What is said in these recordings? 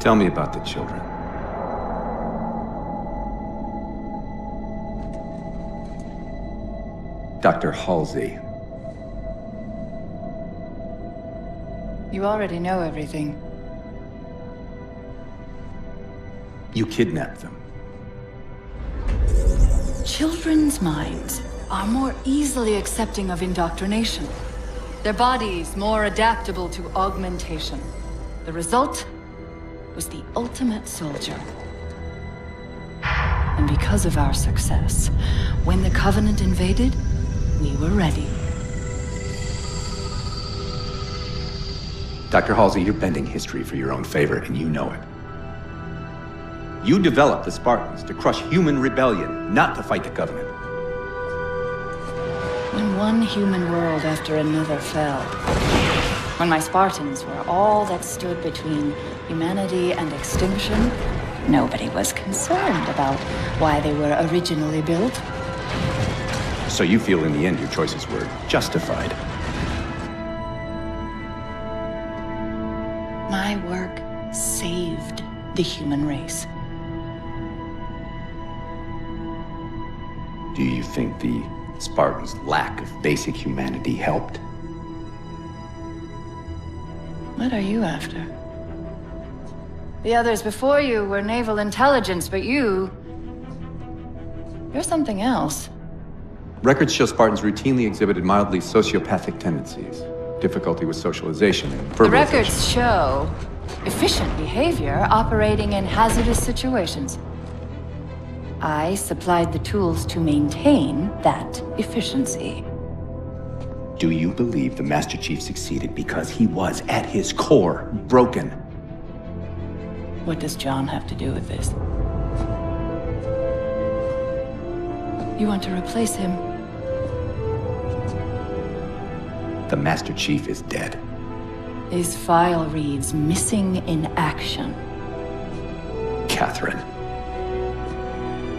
Tell me about the children. Dr. Halsey. You already know everything. You kidnapped them. Children's minds are more easily accepting of indoctrination. Their bodies more adaptable to augmentation. The result was the ultimate soldier. And because of our success, when the Covenant invaded, we were ready. Dr. Halsey, you're bending history for your own favor, and you know it. You developed the Spartans to crush human rebellion, not to fight the Covenant. When one human world after another fell, when my Spartans were all that stood between humanity and extinction, nobody was concerned about why they were originally built. So you feel in the end your choices were justified? My work saved the human race. Do you think the Spartans' lack of basic humanity helped? What are you after? The others before you were naval intelligence, but you're something else. Records show Spartans routinely exhibited mildly sociopathic tendencies, difficulty with socialization, and verbalization. The records show efficient behavior operating in hazardous situations. I supplied the tools to maintain that efficiency. Do you believe the Master Chief succeeded because he was, at his core, broken? What does John have to do with this? You want to replace him? The Master Chief is dead. His file reads missing in action. Catherine.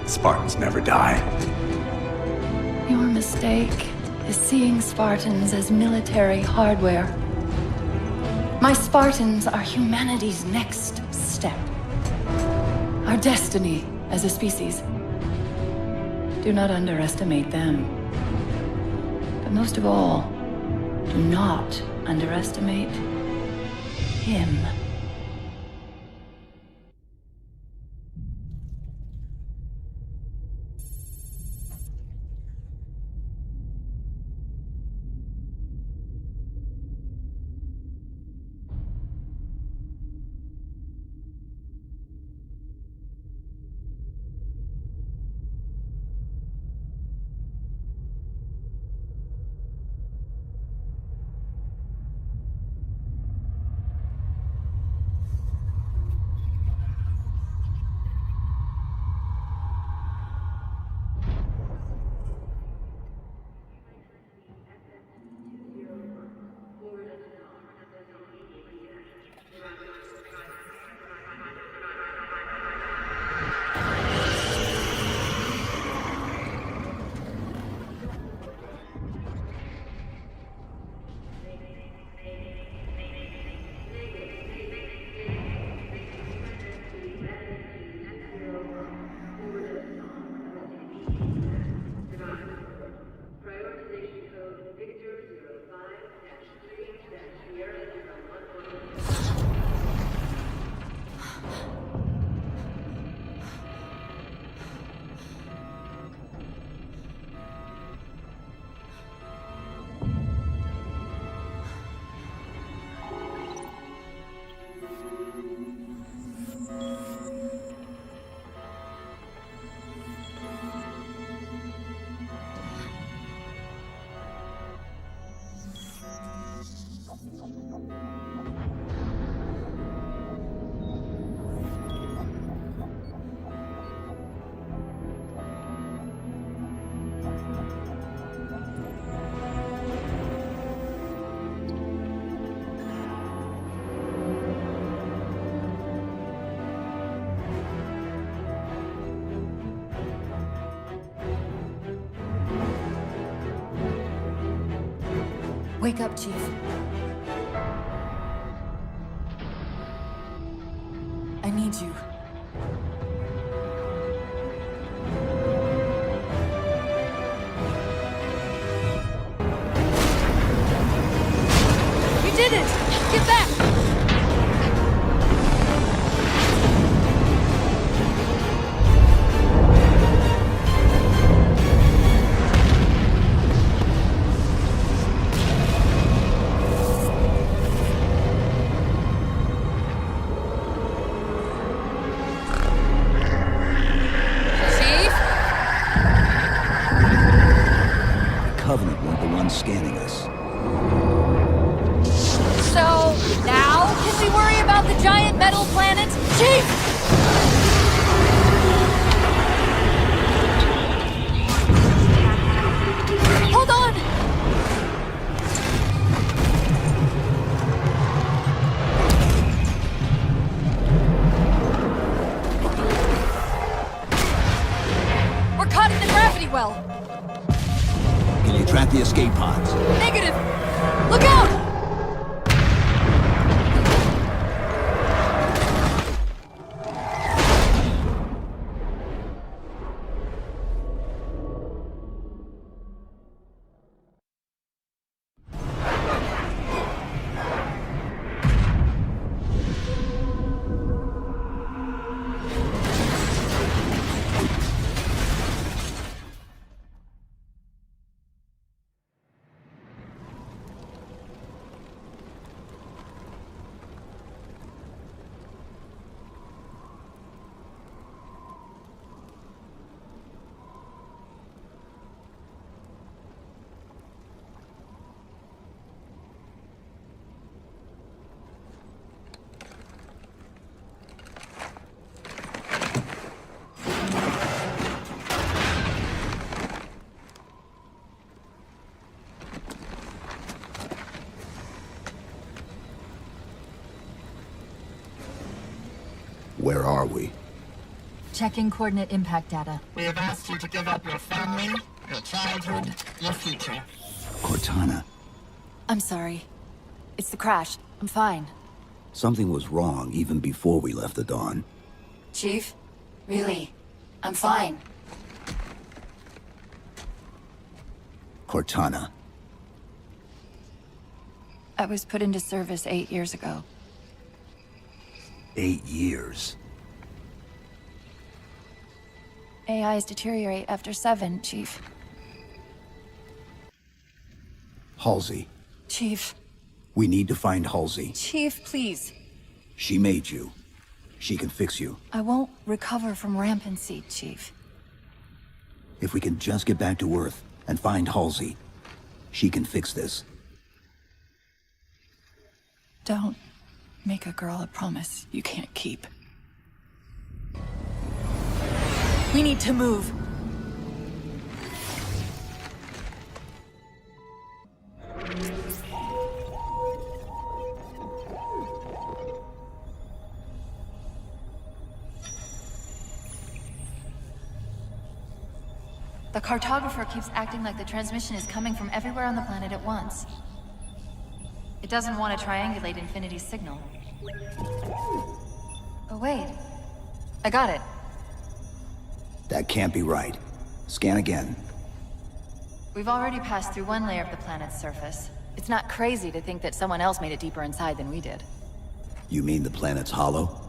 Spartans never die. Your mistake is seeing Spartans as military hardware. My Spartans are humanity's next step. Our destiny as a species. Do not underestimate them. But most of all, do not underestimate him. Wake up, Chief. I need you. We did it! Get back! Covenant weren't the ones scanning us. So, now can we worry about the giant metal planet? Chief! Hold on! We're caught in the gravity well. Can you track the escape pods? Negative! Look out! Where are we? Checking coordinate impact data. We have asked you to give up your family, your childhood, your future. Cortana. I'm sorry. It's the crash. I'm fine. Something was wrong even before we left the Dawn. Chief? Really? I'm fine. Cortana. I was put into service 8 years ago. 8 years. AIs deteriorate after 7, Chief. Halsey. Chief. We need to find Halsey. Chief, please. She made you. She can fix you. I won't recover from rampancy, Chief. If we can just get back to Earth and find Halsey, she can fix this. Don't make a girl a promise you can't keep. We need to move. The cartographer keeps acting like the transmission is coming from everywhere on the planet at once. It doesn't want to triangulate Infinity's signal. Oh wait. I got it. That can't be right. Scan again. We've already passed through one layer of the planet's surface. It's not crazy to think that someone else made it deeper inside than we did. You mean the planet's hollow?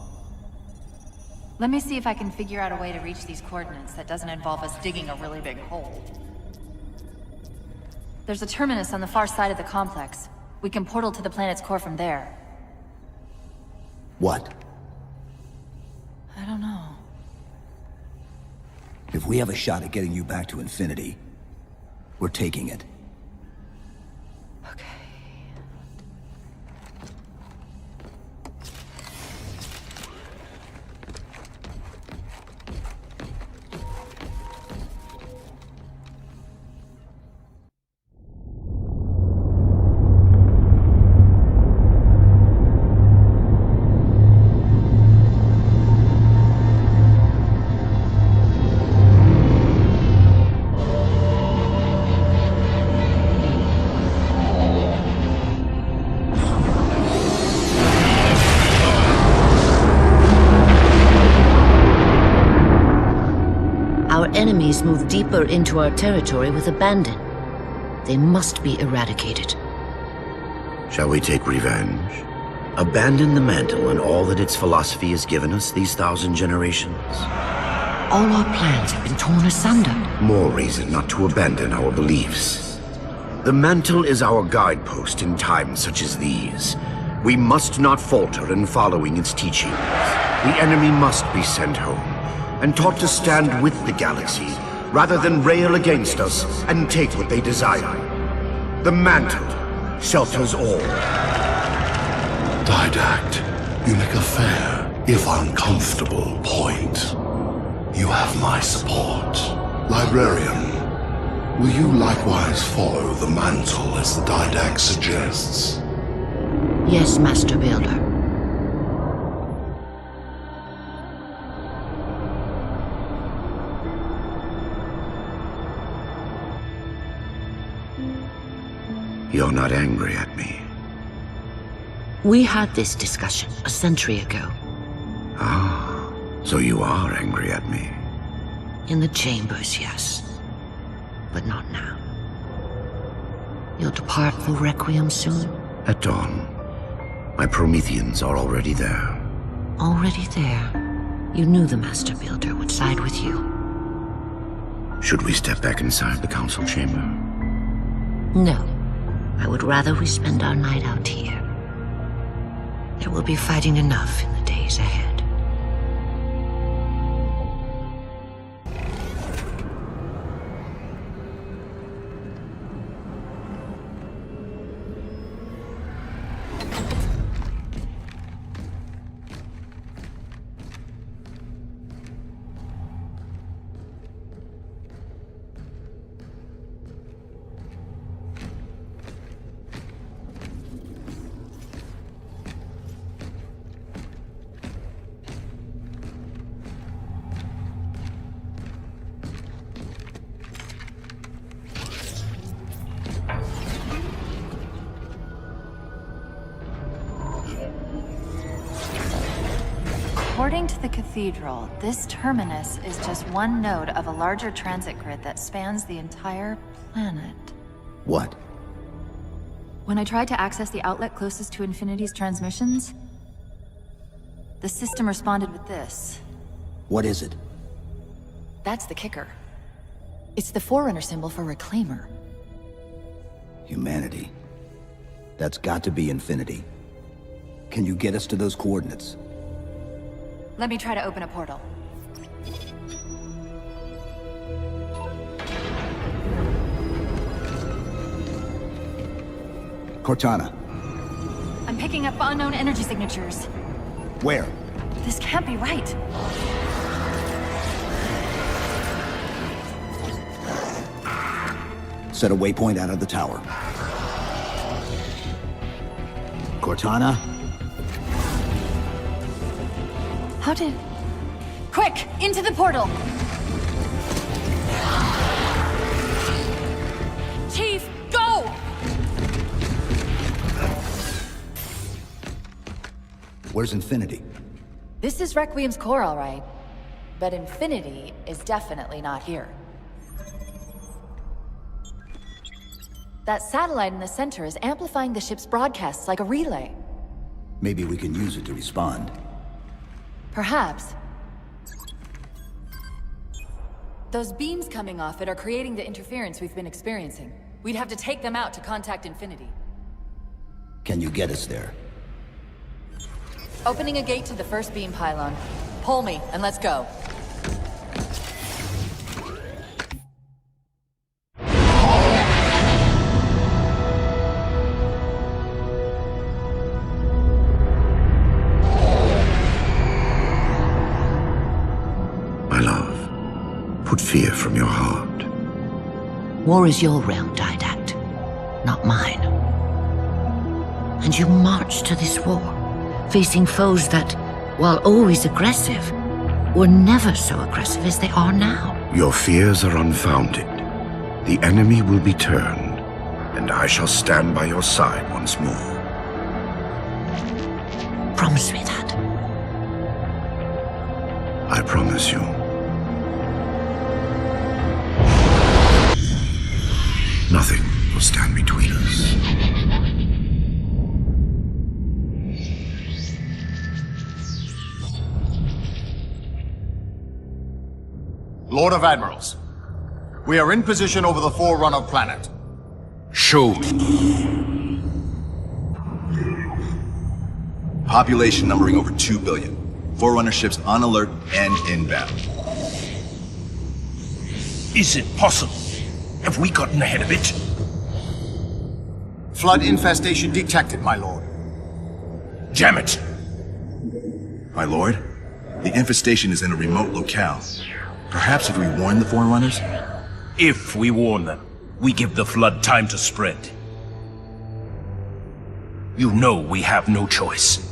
Let me see if I can figure out a way to reach these coordinates that doesn't involve us digging a really big hole. There's a terminus on the far side of the complex. We can portal to the planet's core from there. What? I don't know. If we have a shot at getting you back to Infinity, we're taking it. Okay. enemies move deeper into our territory with abandon. They must be eradicated. Shall we take revenge? Abandon the mantle and all that its philosophy has given us these 1,000 generations? All our plans have been torn asunder. More reason not to abandon our beliefs. The mantle is our guidepost in times such as these. We must not falter in following its teachings. The enemy must be sent home and taught to stand with the galaxy, rather than rail against us and take what they desire. The mantle shelters all. Didact, you make a fair, if uncomfortable, point. You have my support. Librarian, will you likewise follow the mantle as the Didact suggests? Yes, Master Builder. You're not angry at me. We had this discussion a century ago. Ah, so you are angry at me. In the chambers, yes. But not now. You'll depart for Requiem soon? At dawn. My Prometheans are already there. Already there. You knew the Master Builder would side with you. Should we step back inside the council chamber? No. I would rather we spend our night out here. There will be fighting enough in the days ahead. According to the cathedral, this terminus is just one node of a larger transit grid that spans the entire planet. What? When I tried to access the outlet closest to Infinity's transmissions, the system responded with this. What is it? That's the kicker. It's the Forerunner symbol for Reclaimer. Humanity. That's got to be Infinity. Can you get us to those coordinates? Let me try to open a portal. Cortana. I'm picking up unknown energy signatures. Where? This can't be right. Set a waypoint out of the tower. Cortana? How did... Quick! Into the portal! Chief, go! Where's Infinity? This is Requiem's core, all right. But Infinity is definitely not here. That satellite in the center is amplifying the ship's broadcasts like a relay. Maybe we can use it to respond. Perhaps. Those beams coming off it are creating the interference we've been experiencing. We'd have to take them out to contact Infinity. Can you get us there? Opening a gate to the first beam pylon. Pull me, and let's go. My love, put fear from your heart. War is your realm, Didact, not mine. And you marched to this war, facing foes that, while always aggressive, were never so aggressive as they are now. Your fears are unfounded. The enemy will be turned, and I shall stand by your side once more. Promise me that. I promise you. Nothing will stand between us. Lord of Admirals, we are in position over the Forerunner planet. Show me. Population numbering over 2 billion. Forerunner ships on alert and inbound. Is it possible? Have we gotten ahead of it? Flood infestation detected, my lord. Damn it! My lord, the infestation is in a remote locale. Perhaps if we warn the Forerunners? If we warn them, we give the flood time to spread. You know we have no choice.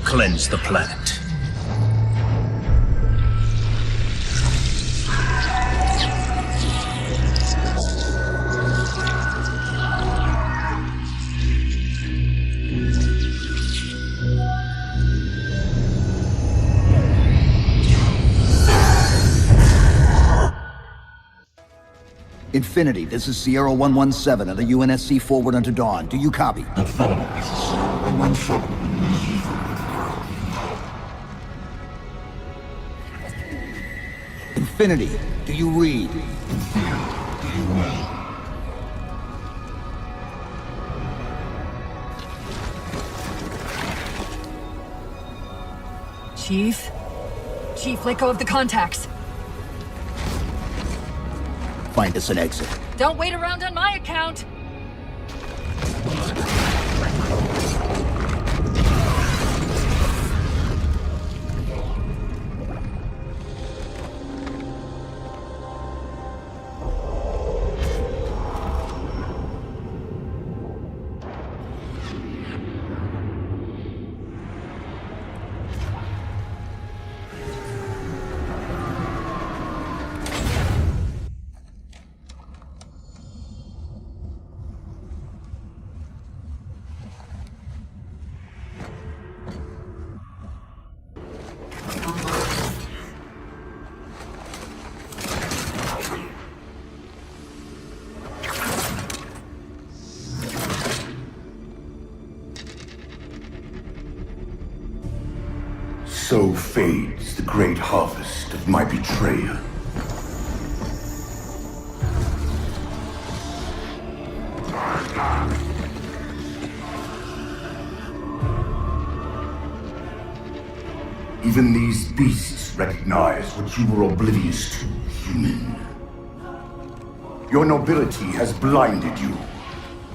Cleanse the planet. Infinity, this is Sierra 117 of the UNSC Forward to Dawn. Do you copy? Infinity, do you read? Chief? Chief, let go of the contacts. Find us an exit. Don't wait around on my account. So fades the great harvest of my betrayer. Even these beasts recognize what you were oblivious to, human. Your nobility has blinded you,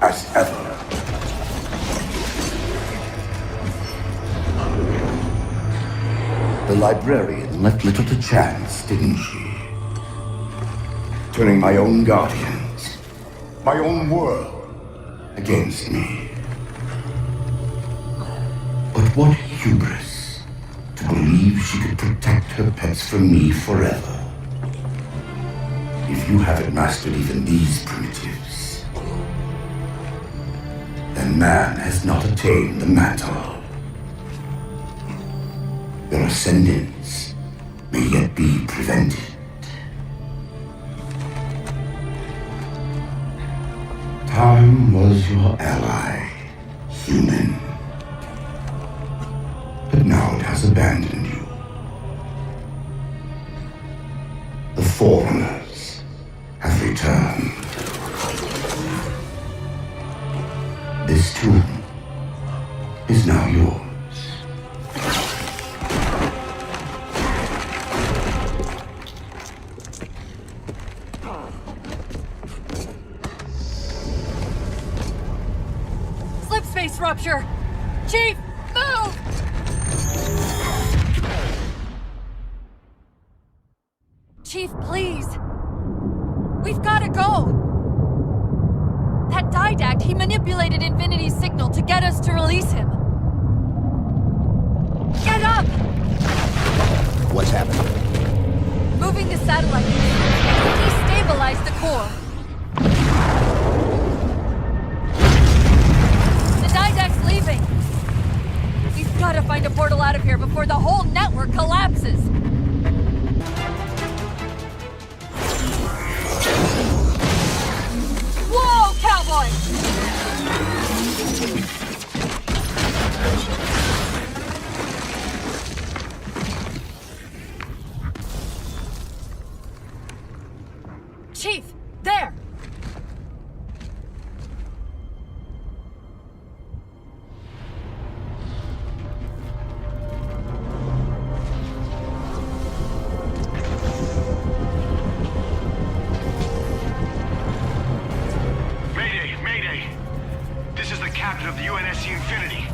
as ever. The librarian left little to chance, didn't she? Turning my own guardians, my own world, against me. But what hubris to believe she could protect her pets from me forever. If you haven't mastered even these primitives, then man has not attained the mantle. Your ascendance may yet be prevented. Time was your ally, human. But now it has abandoned you. The Forerunners have returned. This tomb is now yours. Slipspace rupture! Chief, move! Chief, please. We've gotta go! That didact, he manipulated Infinity's signal to get us to release him. Get up! What's happening? Moving the satellite. Destabilize the core. The didact's leaving. We've gotta find a portal out of here before the whole network collapses. cowboy! Chief, there! Captain of the UNSC Infinity.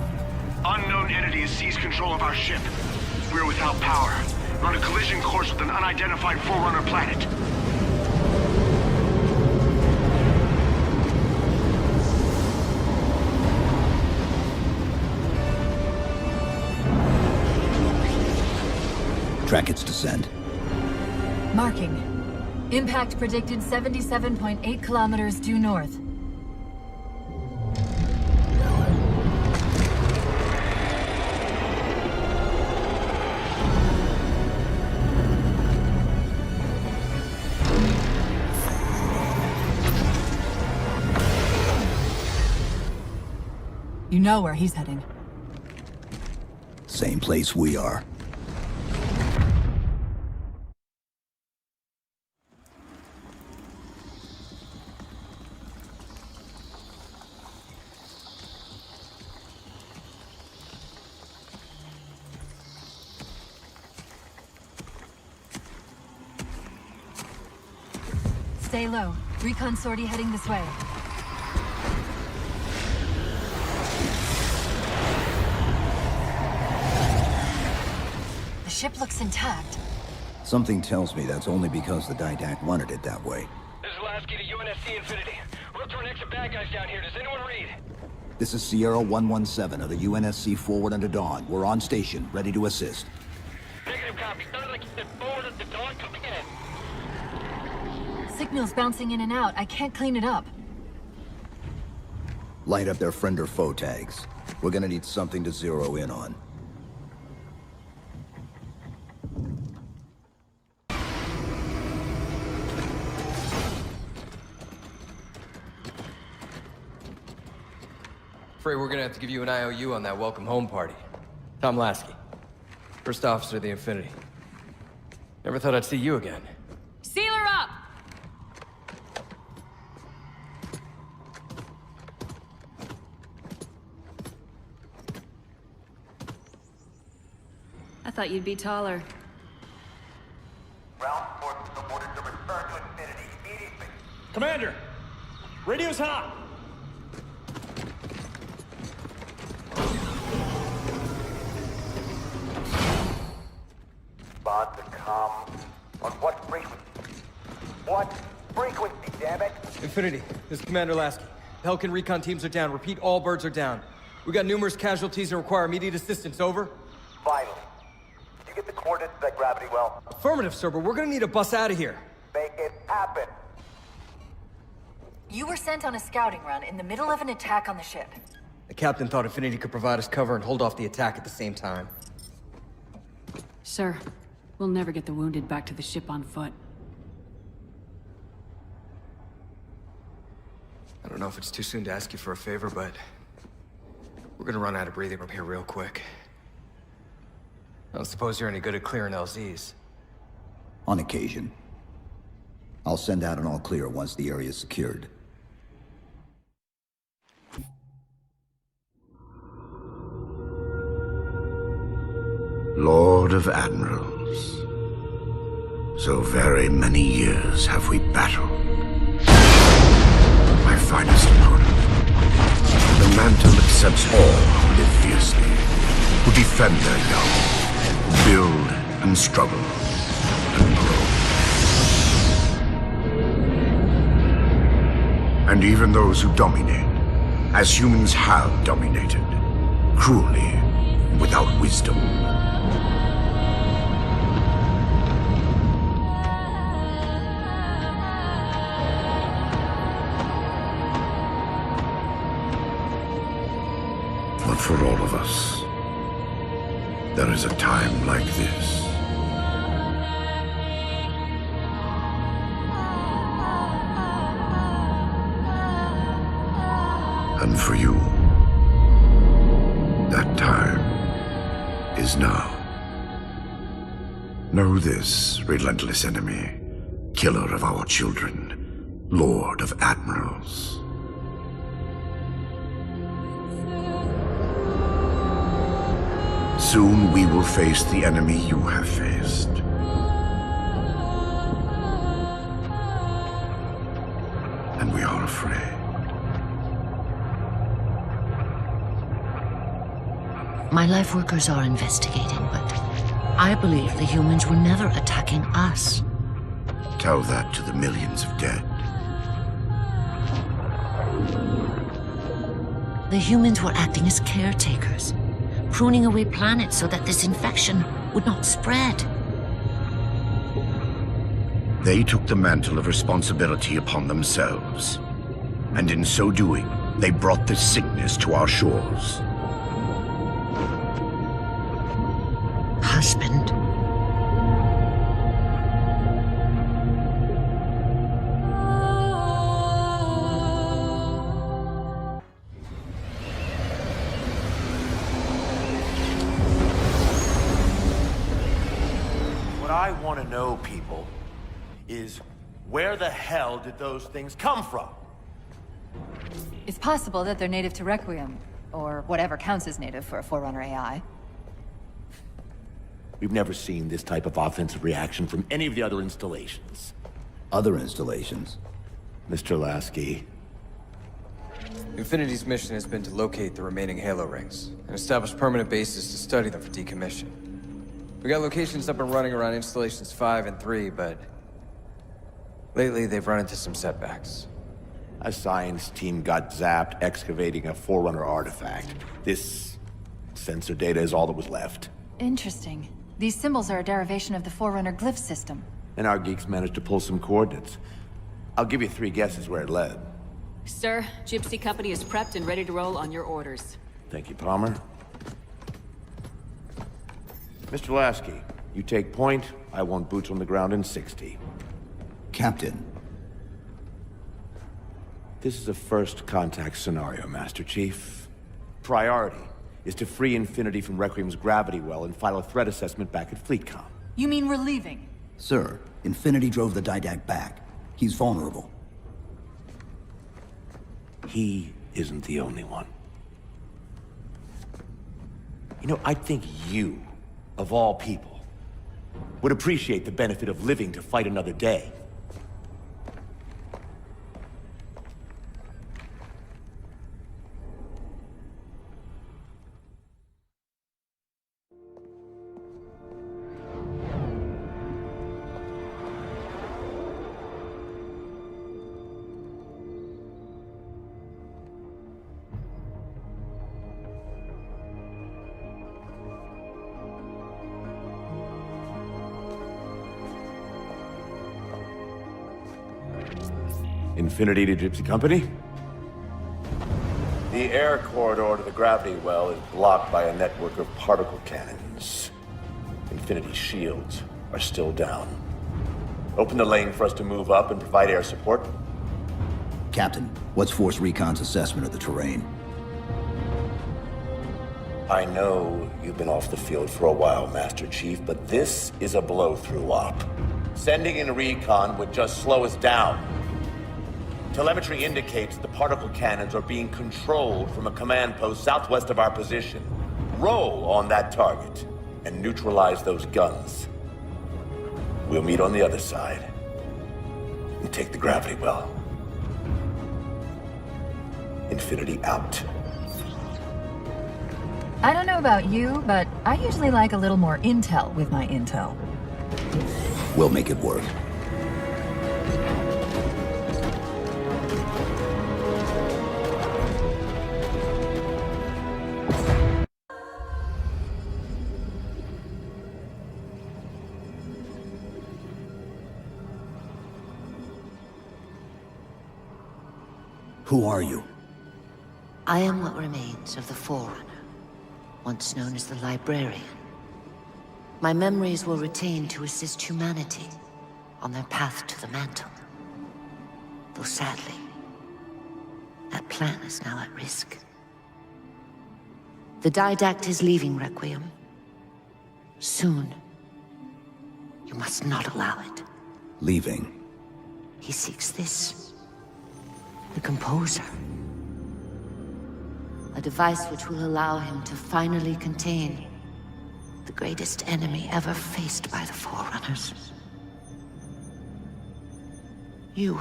Unknown entity has seized control of our ship. We're without power. We're on a collision course with an unidentified Forerunner planet. Track its descent. Marking. Impact predicted 77.8 kilometers due north. You know where he's heading. Same place we are. Stay low. Recon sortie heading this way. The ship looks intact. Something tells me that's only because the Didact wanted it that way. This is Lasky to UNSC Infinity. We're up to our next bad guys down here. Does anyone read? This is Sierra 117 of the UNSC Forward Under Dawn. We're on station, ready to assist. Negative copy. Sounded like you said forward at the dawn coming in. Signal's bouncing in and out. I can't clean it up. Light up their friend or foe tags. We're gonna need something to zero in on. Afraid we're gonna have to give you an IOU on that welcome home party. Tom Lasky, first officer of the Infinity. Never thought I'd see you again. Seal her up! I thought you'd be taller. Ground forces are ordered to return to Infinity immediately. Commander! Radio's hot! Respond to come. On what frequency? What frequency, damn it? Infinity, this is Commander Lasky. Pelican recon teams are down. Repeat, all birds are down. We got numerous casualties and require immediate assistance. Over. Vital. Did you get the coordinates of that gravity well? Affirmative, sir, but we're gonna need to bus out of here. Make it happen. You were sent on a scouting run in the middle of an attack on the ship. The captain thought Infinity could provide us cover and hold off the attack at the same time. Sir, we'll never get the wounded back to the ship on foot. I don't know if it's too soon to ask you for a favor, but we're gonna run out of breathing room here real quick. I don't suppose you're any good at clearing LZs. On occasion. I'll send out an all clear once the area is secured. Lord of Admirals. So very many years have we battled. My finest opponent. The mantle accepts all who live fiercely, who defend their young, who build and struggle and grow. And even those who dominate, as humans have dominated, cruelly, without wisdom. But for all of us, there is a time like this. is now. Know this, relentless enemy, killer of our children, Lord of Admirals. Soon we will face the enemy you have faced. And we are afraid. My life workers are investigating, but I believe the humans were never attacking us. Tell that to the millions of dead. The humans were acting as caretakers, pruning away planets so that this infection would not spread. They took the mantle of responsibility upon themselves. And in so doing, they brought this sickness to our shores. Husband. What I want to know, people, is where the hell did those things come from? It's possible that they're native to Requiem, or whatever counts as native for a Forerunner AI. We've never seen this type of offensive reaction from any of the other installations. Other installations? Mr. Lasky. Infinity's mission has been to locate the remaining Halo rings, and establish permanent bases to study them for decommission. We got locations up and running around installations 5 and 3, but lately they've run into some setbacks. A science team got zapped excavating a Forerunner artifact. This sensor data is all that was left. Interesting. These symbols are a derivation of the Forerunner glyph system. And our geeks managed to pull some coordinates. I'll give you 3 guesses where it led. Sir, Gypsy Company is prepped and ready to roll on your orders. Thank you, Palmer. Mr. Lasky, you take point. I want boots on the ground in 60. Captain. This is a first contact scenario, Master Chief. Priority is to free Infinity from Requiem's gravity well and file a threat assessment back at FleetCom. You mean we're leaving? Sir, Infinity drove the Didact back. He's vulnerable. He isn't the only one. You know, I think you, of all people, would appreciate the benefit of living to fight another day. Infinity to Gypsy Company? The air corridor to the gravity well is blocked by a network of particle cannons. Infinity's shields are still down. Open the lane for us to move up and provide air support. Captain, what's Force Recon's assessment of the terrain? I know you've been off the field for a while, Master Chief, but this is a blow-through op. Sending in recon would just slow us down. Telemetry indicates the particle cannons are being controlled from a command post southwest of our position. Roll on that target and neutralize those guns. We'll meet on the other side and take the gravity well. Infinity out. I don't know about you, but I usually like a little more intel with my intel. We'll make it work. Who are you? I am what remains of the Forerunner, once known as the Librarian. My memories will retain to assist humanity on their path to the mantle. Though sadly, that plan is now at risk. The Didact is leaving Requiem, Soon. You must not allow it. Leaving. He seeks this. The Composer. A device which will allow him to finally contain the greatest enemy ever faced by the Forerunners. You.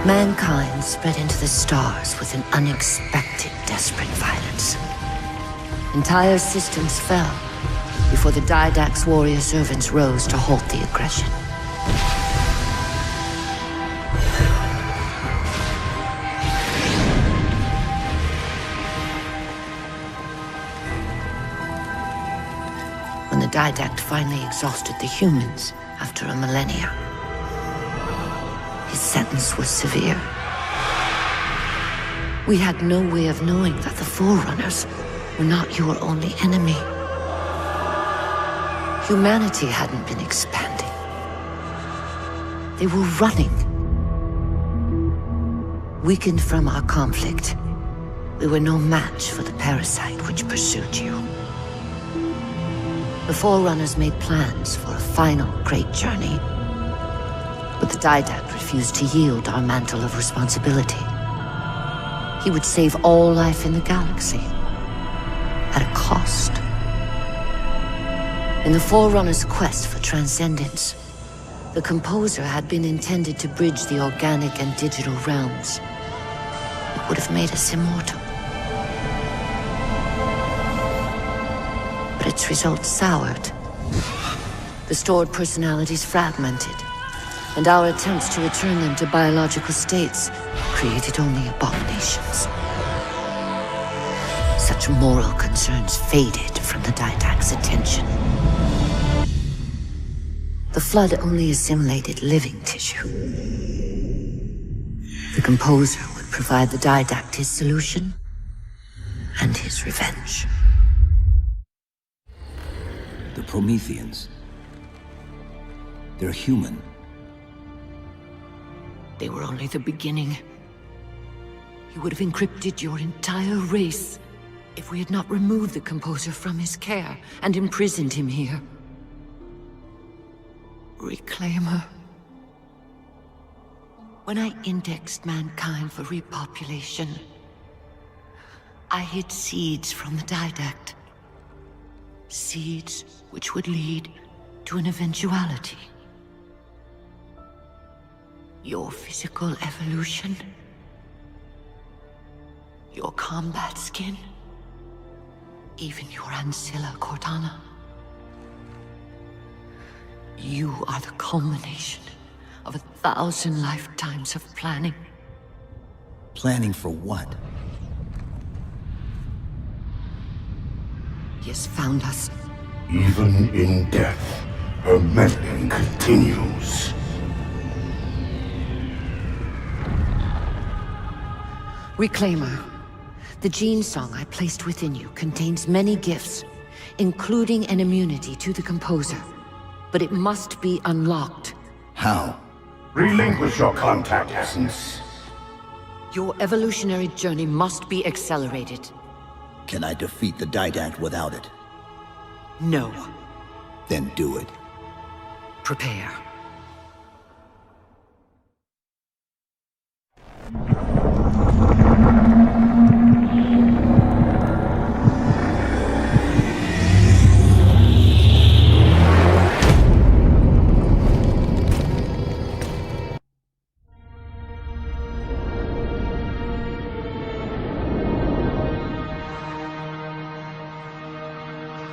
Mankind spread into the stars with an unexpected, desperate violence. Entire systems fell before the Didact's warrior servants rose to halt the aggression. When the Didact finally exhausted the humans after a millennia, his sentence was severe. We had no way of knowing that the Forerunners were not your only enemy. Humanity hadn't been expanding. They were running. Weakened from our conflict, we were no match for the parasite which pursued you. The Forerunners made plans for a final great journey, but the Didact refused to yield our mantle of responsibility. He would save all life in the galaxy, at a cost. In the Forerunners' quest for transcendence, the Composer had been intended to bridge the organic and digital realms. It would have made us immortal. But its results soured. The stored personalities fragmented, and our attempts to return them to biological states created only abominations. Such moral concerns faded from the Didact's attention. The Flood only assimilated living tissue. The Composer would provide the Didact his solution and his revenge. The Prometheans. They're human. They were only the beginning. He would have encrypted your entire race if we had not removed the Composer from his care and imprisoned him here. Reclaimer. When I indexed mankind for repopulation, I hid seeds from the Didact. Seeds which would lead to an eventuality. Your physical evolution. Your combat skin. Even your ancilla Cortana. You are the culmination of 1,000 lifetimes of planning. Planning for what? He has found us. Even in death, her meddling continues. Reclaimer. The gene song I placed within you contains many gifts, including an immunity to the Composer. But it must be unlocked. How? Relinquish your contact essence. Your evolutionary journey must be accelerated. Can I defeat the Didact without it? No. Then do it. Prepare.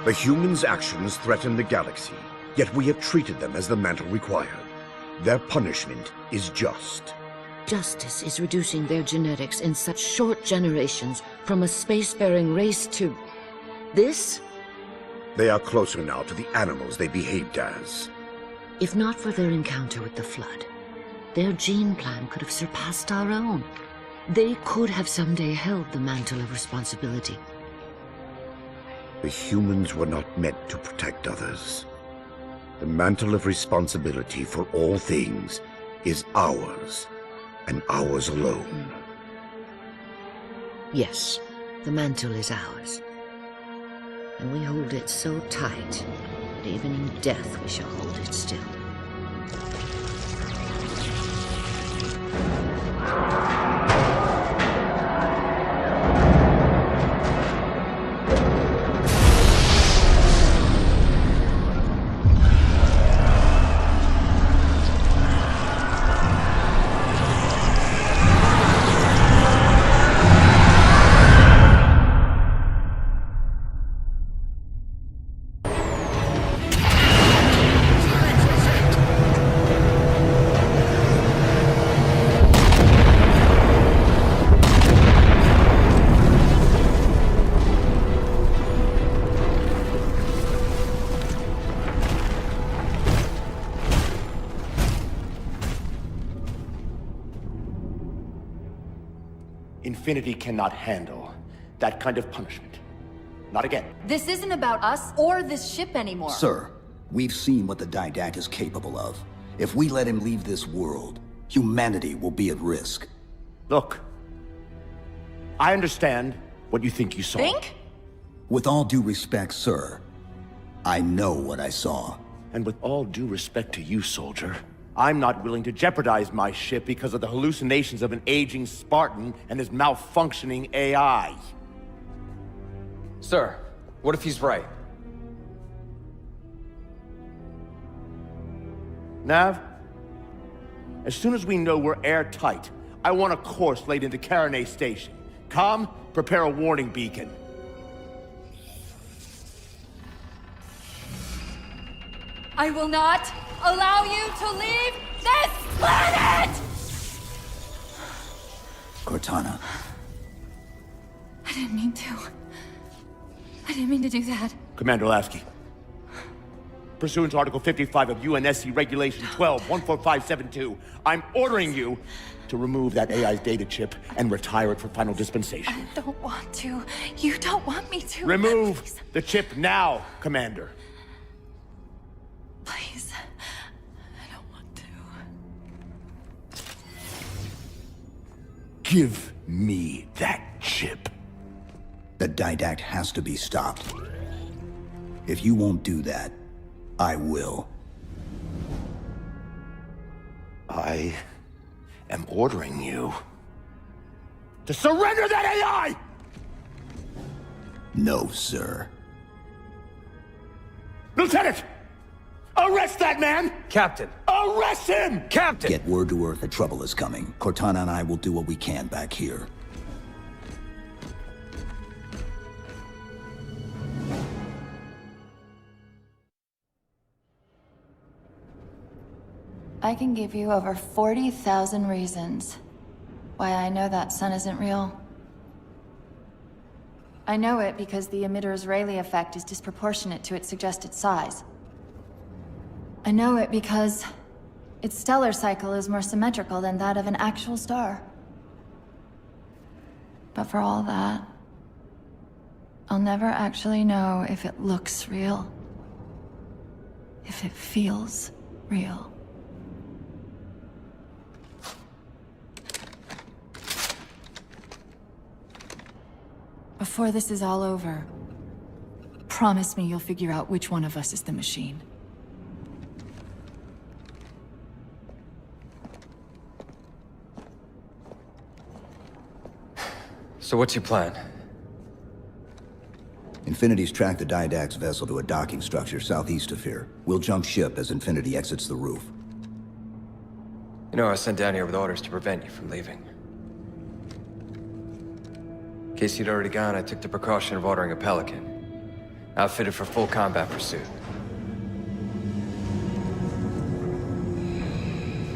The humans' actions threaten the galaxy, yet we have treated them as the mantle required. Their punishment is just. Justice is reducing their genetics in such short generations from a spacefaring race to... this? They are closer now to the animals they behaved as. If not for their encounter with the Flood, their gene plan could have surpassed our own. They could have someday held the mantle of responsibility. The humans were not meant to protect others. The mantle of responsibility for all things is ours, and ours alone. Yes, the mantle is ours. And we hold it so tight that even in death we shall hold it still. Infinity cannot handle that kind of punishment. Not again. This isn't about us or this ship anymore. Sir, we've seen what the Didact is capable of. If we let him leave this world, humanity will be at risk. Look, I understand what you think you saw. Think? With all due respect, sir, I know what I saw. And with all due respect to you, soldier, I'm not willing to jeopardize my ship because of the hallucinations of an aging Spartan and his malfunctioning AI. Sir, what if he's right? Nav, as soon as we know we're airtight, I want a course laid into Caranay Station. Com, prepare a warning beacon. I will not allow you to leave this planet! Cortana. I didn't mean to. I didn't mean to do that. Commander Lasky. Pursuant to Article 55 of UNSC Regulation 12-14572, I'm ordering you to remove that AI's data chip and retire it for final dispensation. I don't want to. You don't want me to. Remove Please. the chip now, Commander. Please. I don't want to. Give me that chip. The Didact has to be stopped. If you won't do that, I will. I am ordering you to surrender that AI! No, sir. Lieutenant! Arrest that man! Captain! Arrest him! Captain! Get word to Earth that trouble is coming. Cortana and I will do what we can back here. I can give you over 40,000 reasons why I know that sun isn't real. I know it because the emitter's Rayleigh effect is disproportionate to its suggested size. I know it because its stellar cycle is more symmetrical than that of an actual star. But for all that, I'll never actually know if it looks real. If it feels real. Before this is all over, promise me you'll figure out which one of us is the machine. So what's your plan? Infinity's tracked the Didact's vessel to a docking structure southeast of here. We'll jump ship as Infinity exits the roof. You know, I was sent down here with orders to prevent you from leaving. In case you'd already gone, I took the precaution of ordering a Pelican, outfitted for full combat pursuit.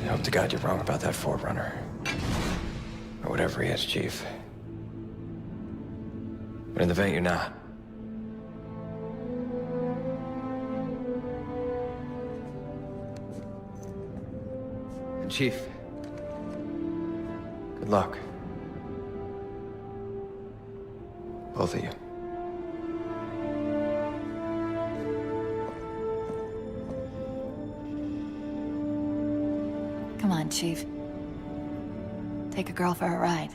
I hope to God you're wrong about that Forerunner. Or whatever he is, Chief. But in the event you're not. And Chief, good luck. Both of you. on, Chief. Take a girl for a ride.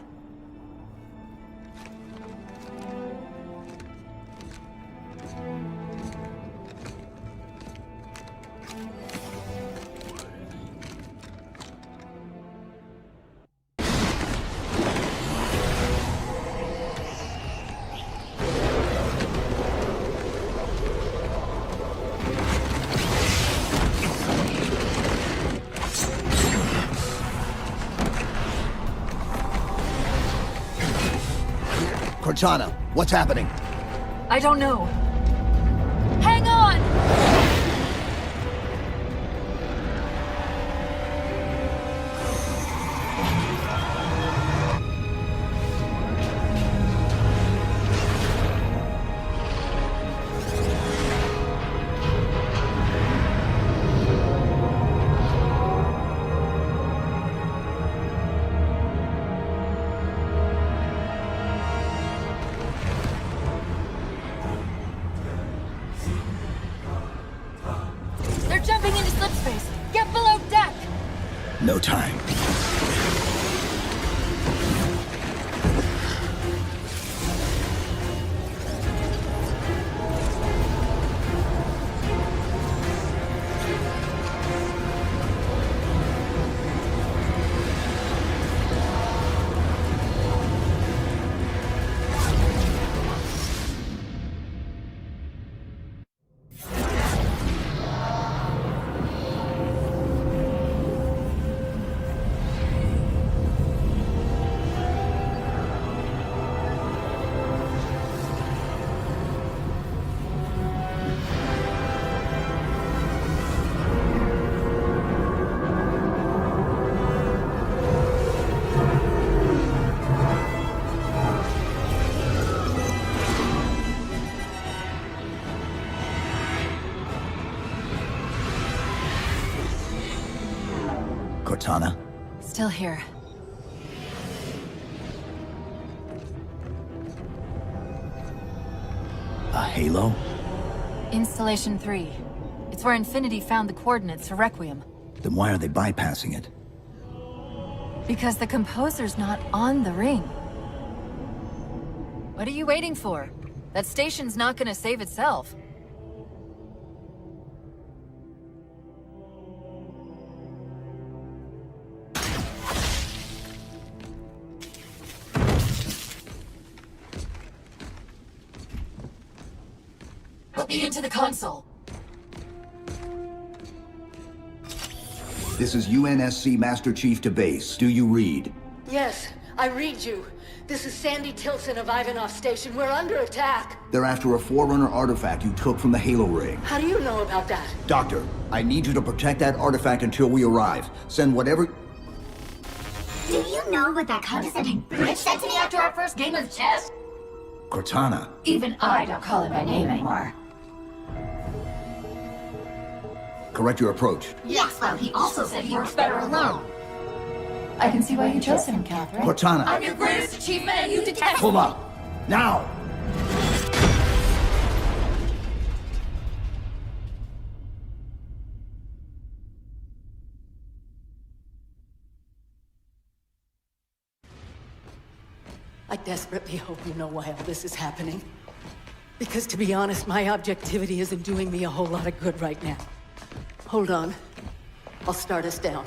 Cortana, what's happening? I don't know. Hang on! Jumping into slip space! Get below deck! No time. Cortana? Still here. A halo? Installation 3. It's where Infinity found the coordinates for Requiem. Then why are they bypassing it? Because the composer's not on the ring. What are you waiting for? That station's not gonna save itself. Put me into the console. This is UNSC Master Chief to base. Do you read? Yes, I read you. This is Sandy Tilson of Ivanov Station. We're under attack. They're after a Forerunner artifact you took from the Halo ring. How do you know about that? Doctor, I need you to protect that artifact until we arrive. Send whatever... Do you know what that condescending bitch said to me after our first game of chess? Cortana. Even I don't call him by name anymore. Correct your approach. Yes, well, he also said he works better alone. I can see why you chose him, Catherine. Cortana. I'm your greatest achievement and you detest Hold up. Now! I desperately hope you know why all this is happening. Because to be honest, my objectivity isn't doing me a whole lot of good right now. Hold on. I'll start us down.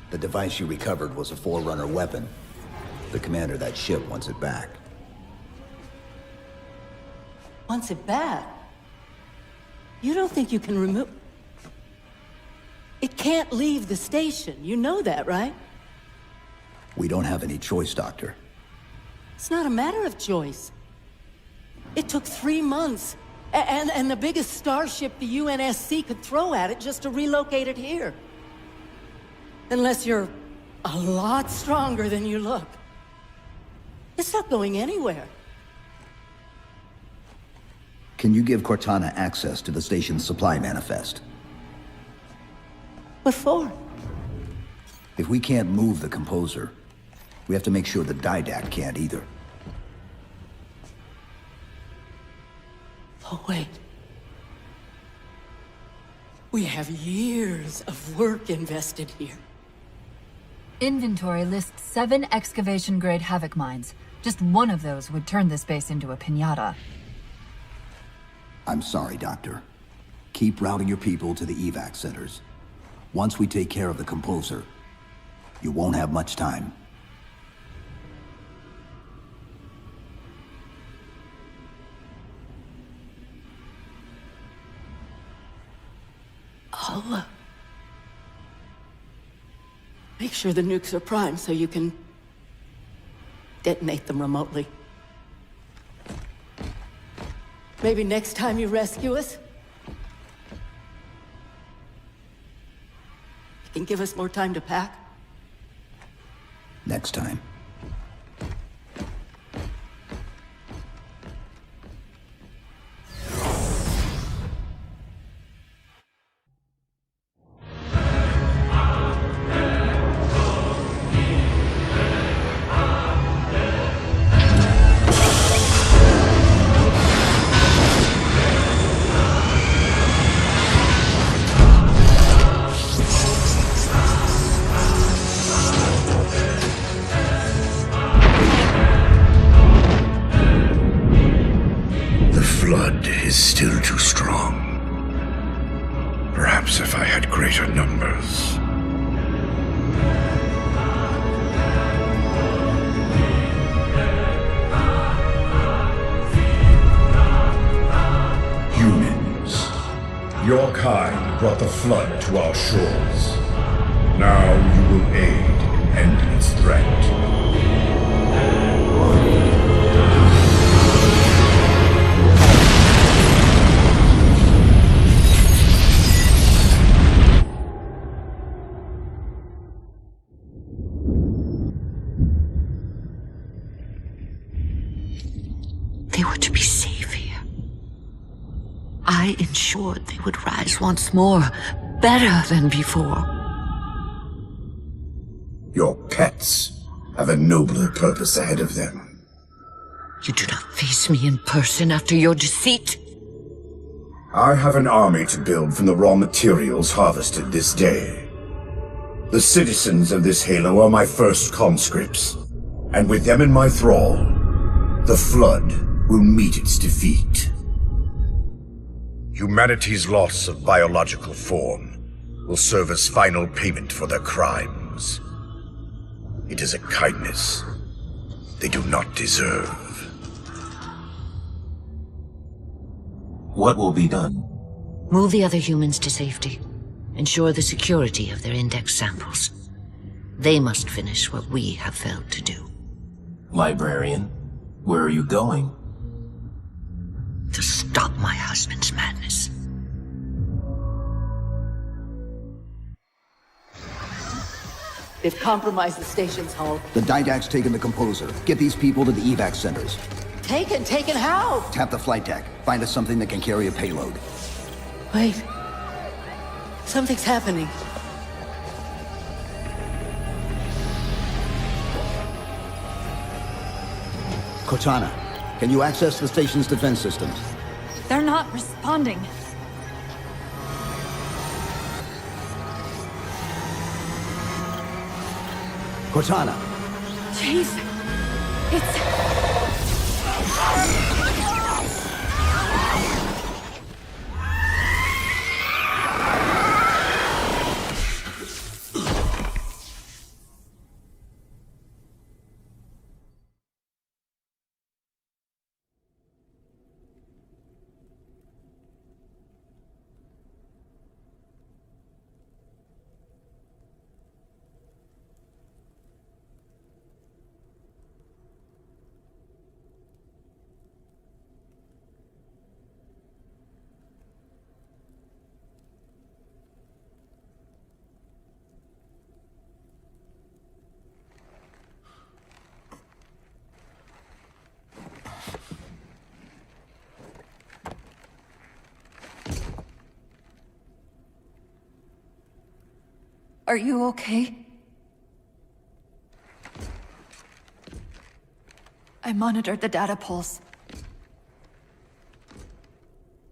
The device you recovered was a Forerunner weapon. The commander of that ship wants it back. Wants it back? You don't think you can remove... It can't leave the station. You know that, right? We don't have any choice, Doctor. It's not a matter of choice. It took 3 months. And the biggest starship the UNSC could throw at it just to relocate it here. Unless you're a lot stronger than you look. It's not going anywhere. Can you give Cortana access to the station's supply manifest? What for? If we can't move the composer, we have to make sure the Didact can't either. Oh, wait. We have years of work invested here. Inventory lists 7 excavation-grade Havoc mines. Just one of those would turn this base into a piñata. I'm sorry, Doctor. Keep routing your people to the evac centers. Once we take care of the composer, you won't have much time. I'll make sure the nukes are primed so you can detonate them remotely. Maybe next time you rescue us, you can give us more time to pack. Next time. Still too strong. Perhaps if I had greater numbers. Humans, your kind brought the flood to our shores. Now you will aid in ending its threat. They were to be safe here. I ensured they would rise once more, better than before. Your pets have a nobler purpose ahead of them. You do not face me in person after your deceit. I have an army to build from the raw materials harvested this day. The citizens of this halo are my first conscripts, and with them in my thrall, the Flood will meet its defeat. Humanity's loss of biological form will serve as final payment for their crimes. It is a kindness they do not deserve. What will be done? Move the other humans to safety. Ensure the security of their index samples. They must finish what we have failed to do. Librarian, where are you going? To stop my husband's madness. They've compromised the station's hull. The Didact's taken the composer. Get these people to the evac centers. Taken how? Tap the flight deck. Find us something that can carry a payload. Wait. Something's happening. Cortana, can you access the station's defense systems? They're not responding. Cortana! Jeez. It's... Are you okay? I monitored the data pulse.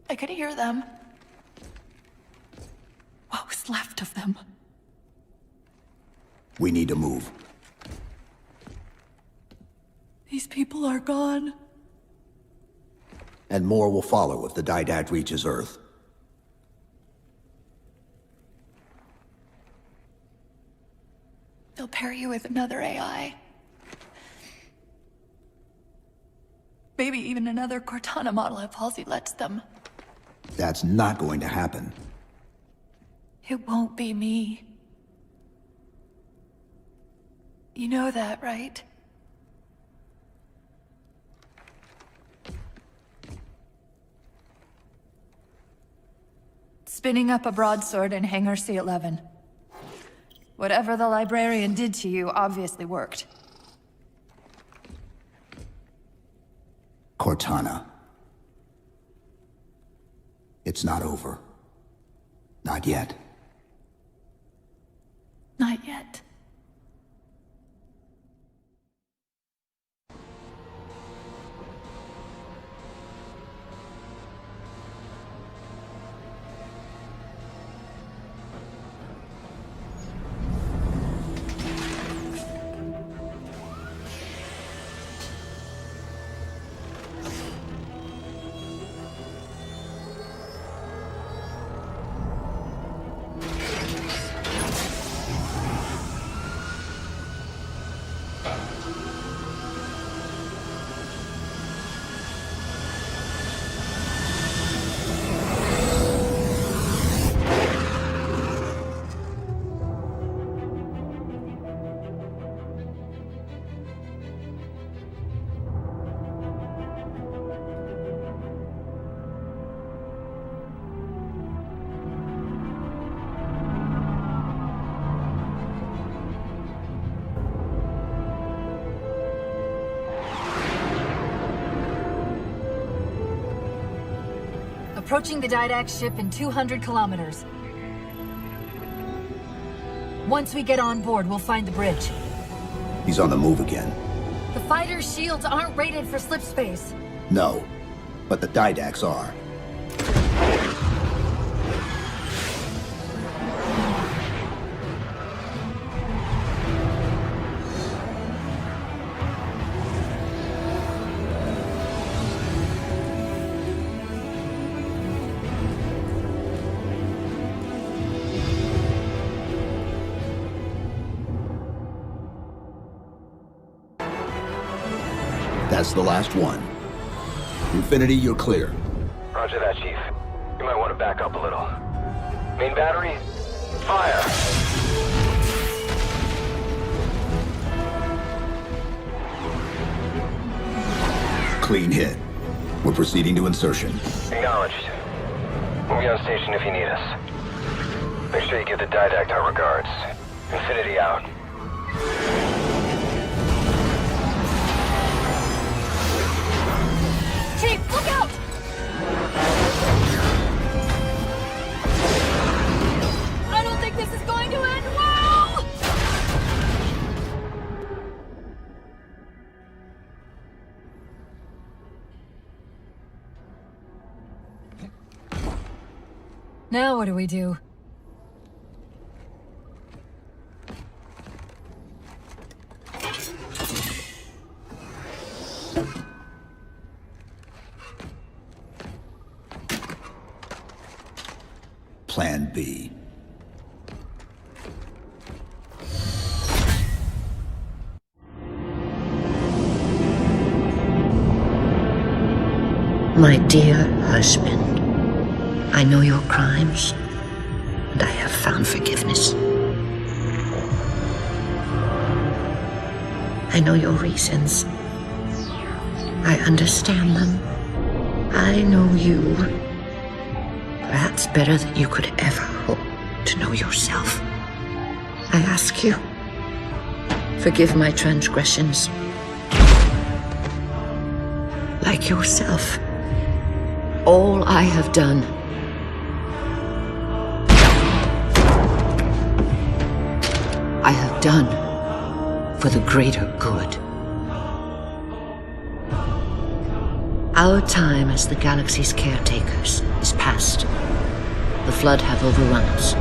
I could hear them. What was left of them? We need to move. These people are gone. And more will follow if the Didact reaches Earth. They'll pair you with another AI. Maybe even another Cortana model if Halsey lets them. That's not going to happen. It won't be me. You know that, right? Spinning up a broadsword in Hangar C-11. Whatever the librarian did to you obviously worked. Cortana. It's not over. Not yet. Not yet. Approaching the Didact ship in 200 kilometers. Once we get on board, we'll find the bridge. He's on the move again. The fighter's shields aren't rated for slip space. No, but the Didacts are. That's the last one. Infinity, you're clear. Roger that, Chief. You might want to back up a little. Main battery, fire! Clean hit. We're proceeding to insertion. Acknowledged. We'll be on station if you need us. Make sure you give the Didact our regards. Infinity out. Chief, look out! I don't think this is going to end well! Now what do we do? Plan B. My dear husband, I know your crimes, and I have found forgiveness. I know your reasons. I understand them. I know you. Perhaps better than you could ever hope to know yourself. I ask you, forgive my transgressions. Like yourself, all I have done I have done for the greater good. Our time as the galaxy's caretakers is past. The Flood have overrun us.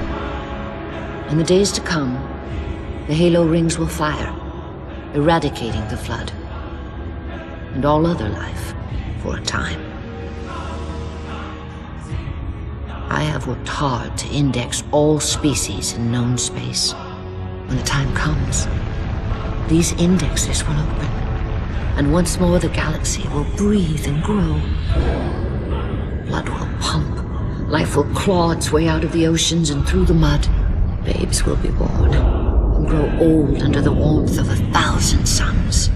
In the days to come, the Halo rings will fire, eradicating the Flood and all other life for a time. I have worked hard to index all species in known space. When the time comes, these indexes will open, and once more the galaxy will breathe and grow. Blood will pump, life will claw its way out of the oceans and through the mud. Babes will be born and grow old under the warmth of 1,000 suns.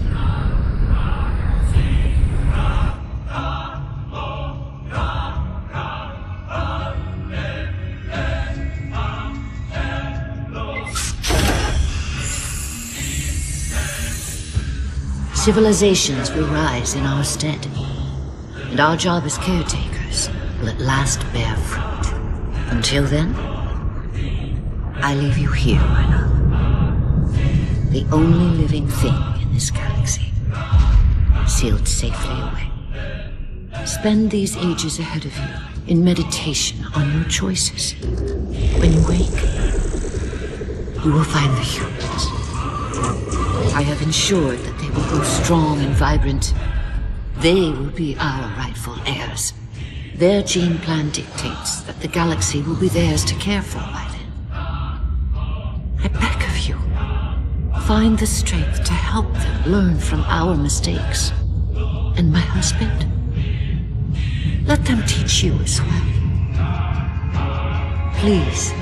Civilizations will rise in our stead, and our job as caretakers will at last bear fruit. Until then, I leave you here, my love. The only living thing in this galaxy, sealed safely away. Spend these ages ahead of you in meditation on your choices. When you wake, you will find the humans. I have ensured that they will grow strong and vibrant. They will be our rightful heirs. Their gene plan dictates that the galaxy will be theirs to care for by then. I beg of you, find the strength to help them learn from our mistakes. And my husband, let them teach you as well. Please.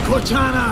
Cortana!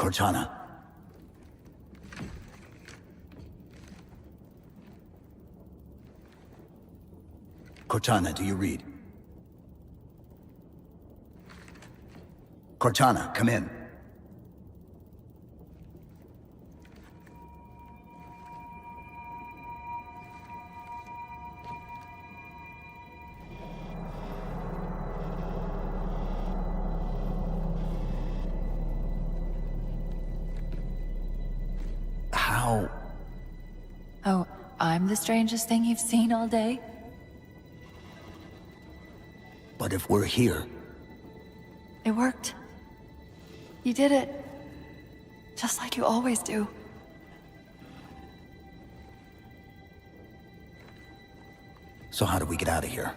Cortana. Cortana, do you read? Cortana, come in. How? Oh, I'm the strangest thing you've seen all day? But if we're here... It worked. You did it. Just like you always do. So how do we get out of here?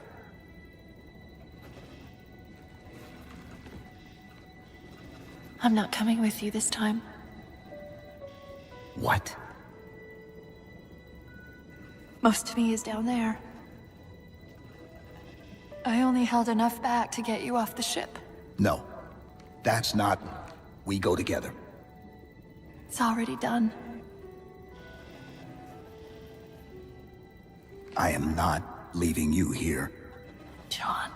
I'm not coming with you this time. What? Most of me is down there. I only held enough back to get you off the ship. No. That's not... We go together. It's already done. I am not leaving you here. John.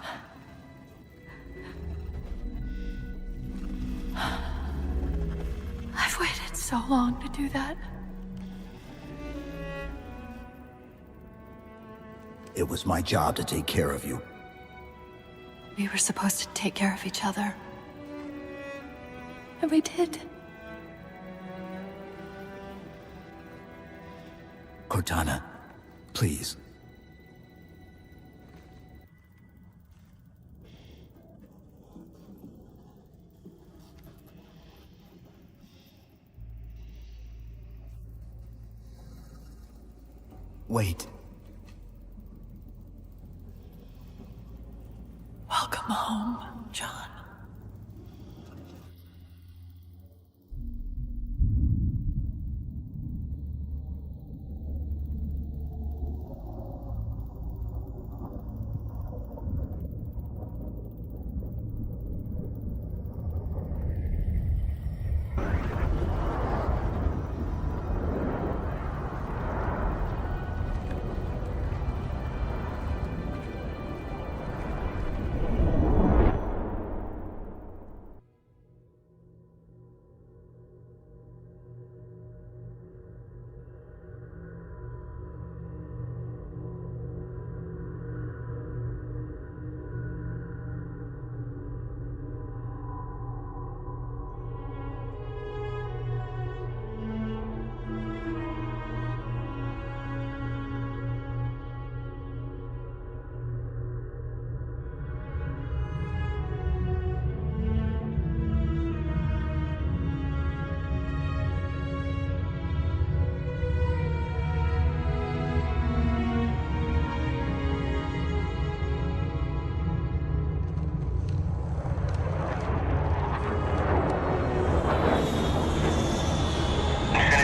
I've waited so long to do that. It was my job to take care of you. We were supposed to take care of each other. And we did. Cortana, please. Wait. Welcome home, John.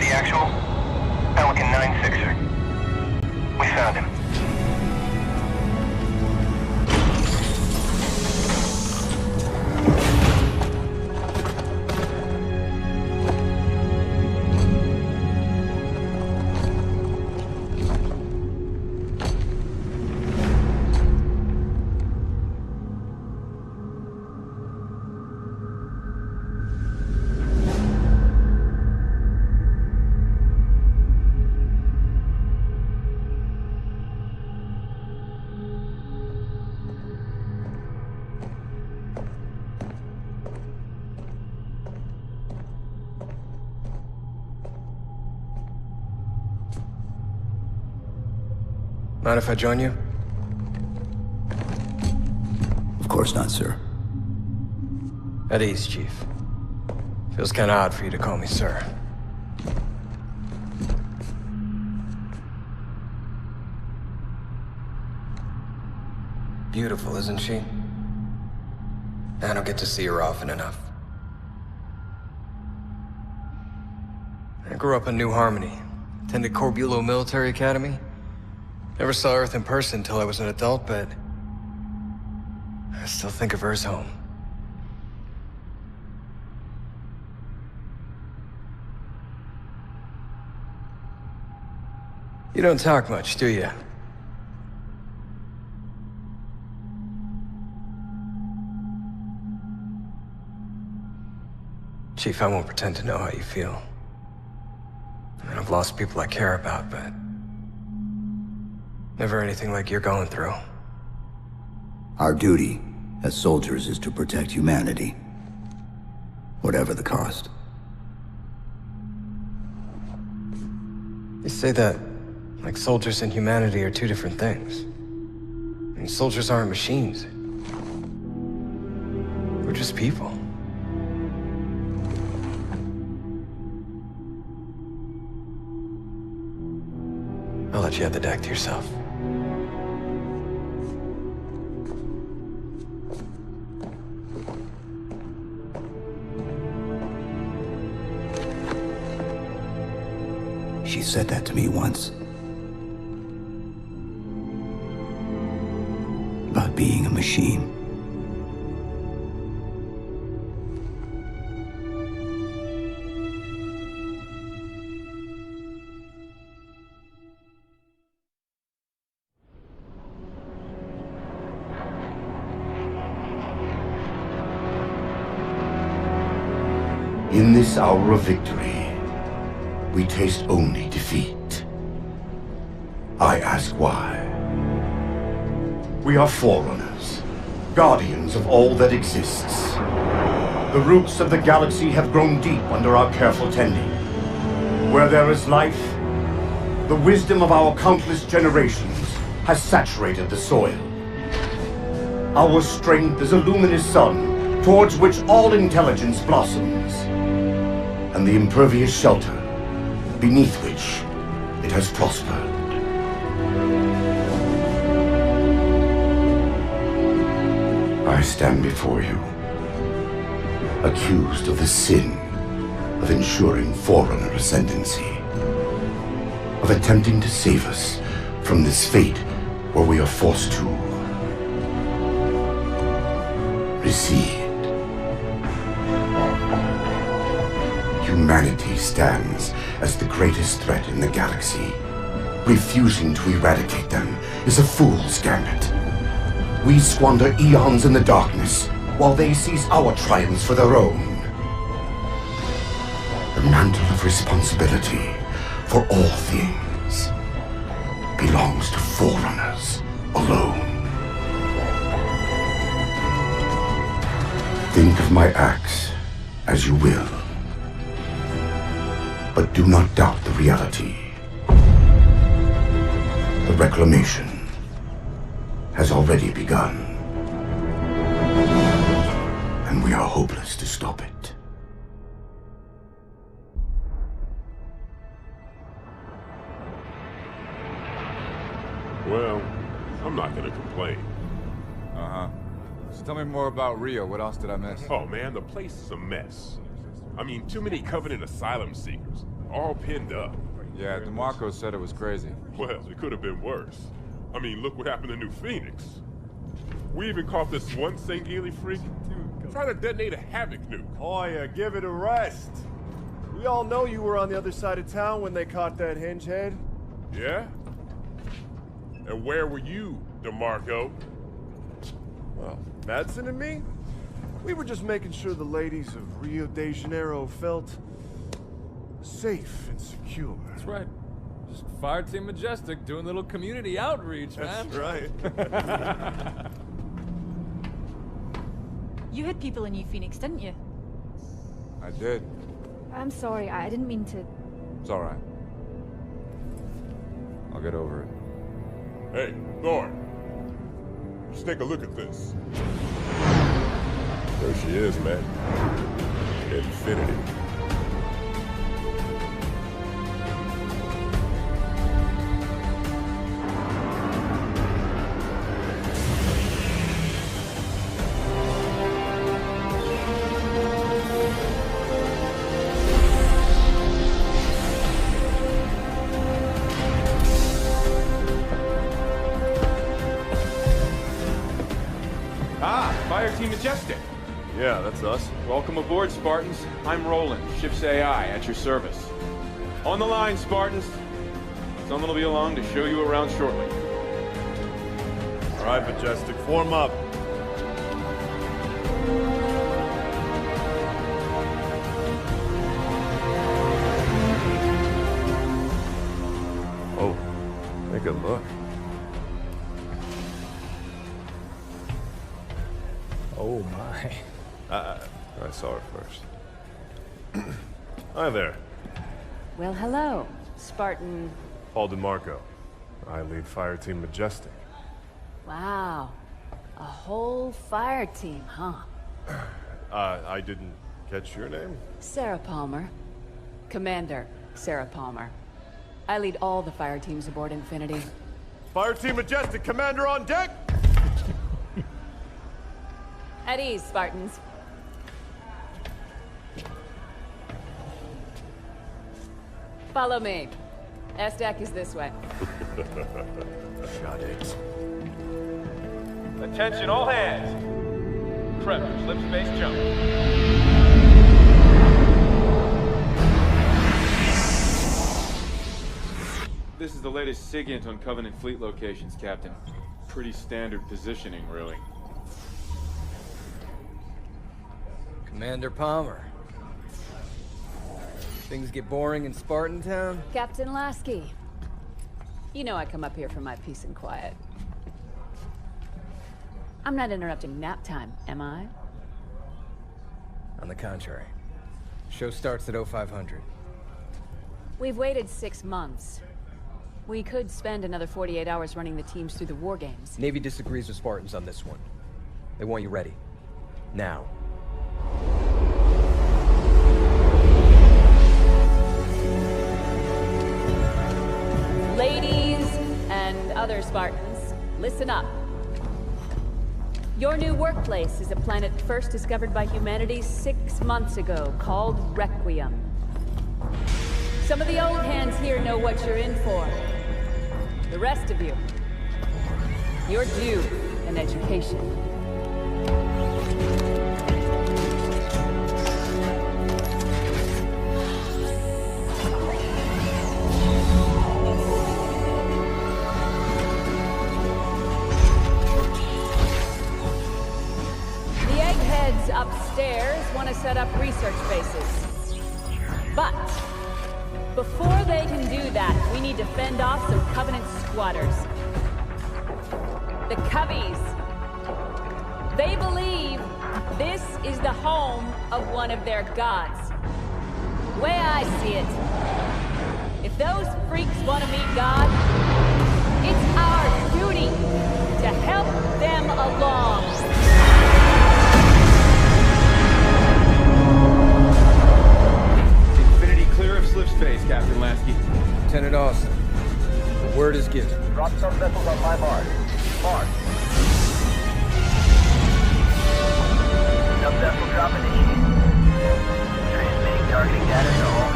Actual, Pelican 9-6er. We found him. Mind if I join you? Of course not, sir. At ease, Chief. Feels kinda odd for you to call me sir. Beautiful, isn't she? I don't get to see her often enough. I grew up in New Harmony. Attended Corbulo Military Academy. Never saw Earth in person until I was an adult, but I still think of her as home. You don't talk much, do you? Chief, I won't pretend to know how you feel. I mean, I've lost people I care about, but never anything like you're going through. Our duty as soldiers is to protect humanity, whatever the cost. You say that like soldiers and humanity are two different things. I mean, soldiers aren't machines. We're just people. I'll let you have the deck to yourself. She said that to me once. About being a machine. In this hour of victory, we taste only defeat. I ask why. We are Forerunners, guardians of all that exists. The roots of the galaxy have grown deep under our careful tending. Where there is life, the wisdom of our countless generations has saturated the soil. Our strength is a luminous sun towards which all intelligence blossoms, and the impervious shelter beneath which it has prospered. I stand before you, accused of the sin of ensuring Forerunner ascendancy, of attempting to save us from this fate where we are forced to recede. Humanity stands as the greatest threat in the galaxy. Refusing to eradicate them is a fool's gambit. We squander eons in the darkness, while they seize our triumphs for their own. The mantle of responsibility for all things belongs to Forerunners alone. Think of my acts as you will, but do not doubt the reality. The reclamation has already begun, and we are hopeless to stop it. Well, I'm not gonna complain. Uh-huh. So tell me more about Rio. What else did I miss? Oh man, the place is a mess. I mean, too many Covenant asylum seekers, all pinned up. Yeah, DeMarco said it was crazy. Well, it could have been worse. I mean, look what happened to New Phoenix. We even caught this one St. Ely freak trying to detonate a Havoc nuke. Oh yeah, give it a rest. We all know you were on the other side of town when they caught that hinge head. Yeah? And where were you, DeMarco? Well, Madsen and me? We were just making sure the ladies of Rio de Janeiro felt safe and secure. That's right. Just Fire Team Majestic doing a little community outreach, man. That's right. You had people in New Phoenix, didn't you? I did. I'm sorry, I didn't mean to... It's all right. I'll get over it. Hey, Thor. Just take a look at this. There she is, man. Infinity. Team Majestic. Yeah, that's us. Welcome aboard, Spartans. I'm Roland, ship's AI, at your service. On the line, Spartans. Someone will be along to show you around shortly. All right, Majestic, form up. Oh, take a look. Oh my. I saw her first. Hi there. Well, hello, Spartan. Paul DeMarco. I lead Fire Team Majestic. Wow. A whole fire team, huh? I didn't catch your name? Sarah Palmer. Commander Sarah Palmer. I lead all the fire teams aboard Infinity. Fire Team Majestic, Commander on deck! At ease, Spartans. Follow me. S-Deck is this way. Got it. Attention all hands. Prep for slip space jump. This is the latest SIGINT on Covenant fleet locations, Captain. Pretty standard positioning, really. Commander Palmer. Things get boring in Spartan Town? Captain Lasky. You know I come up here for my peace and quiet. I'm not interrupting nap time, am I? On the contrary. Show starts at 0500. We've waited 6 months. We could spend another 48 hours running the teams through the war games. Navy disagrees with Spartans on this one. They want you ready. Now. Ladies and other Spartans, listen up. Your new workplace is a planet first discovered by humanity 6 months ago, called Requiem. Some of the old hands here know what you're in for. The rest of you, you're due an education. Upstairs want to set up research bases. But before they can do that, we need to fend off some Covenant squatters. The Coveys. They believe this is the home of one of their gods. The way I see it, if those freaks want to meet God, it's our duty to help them along. Clear of slip space, Captain Lasky. Lieutenant Austin, the word is given. Drop some vessels on my mark. Mark. Some vessel drop initiated. Transmitting targeting data to all.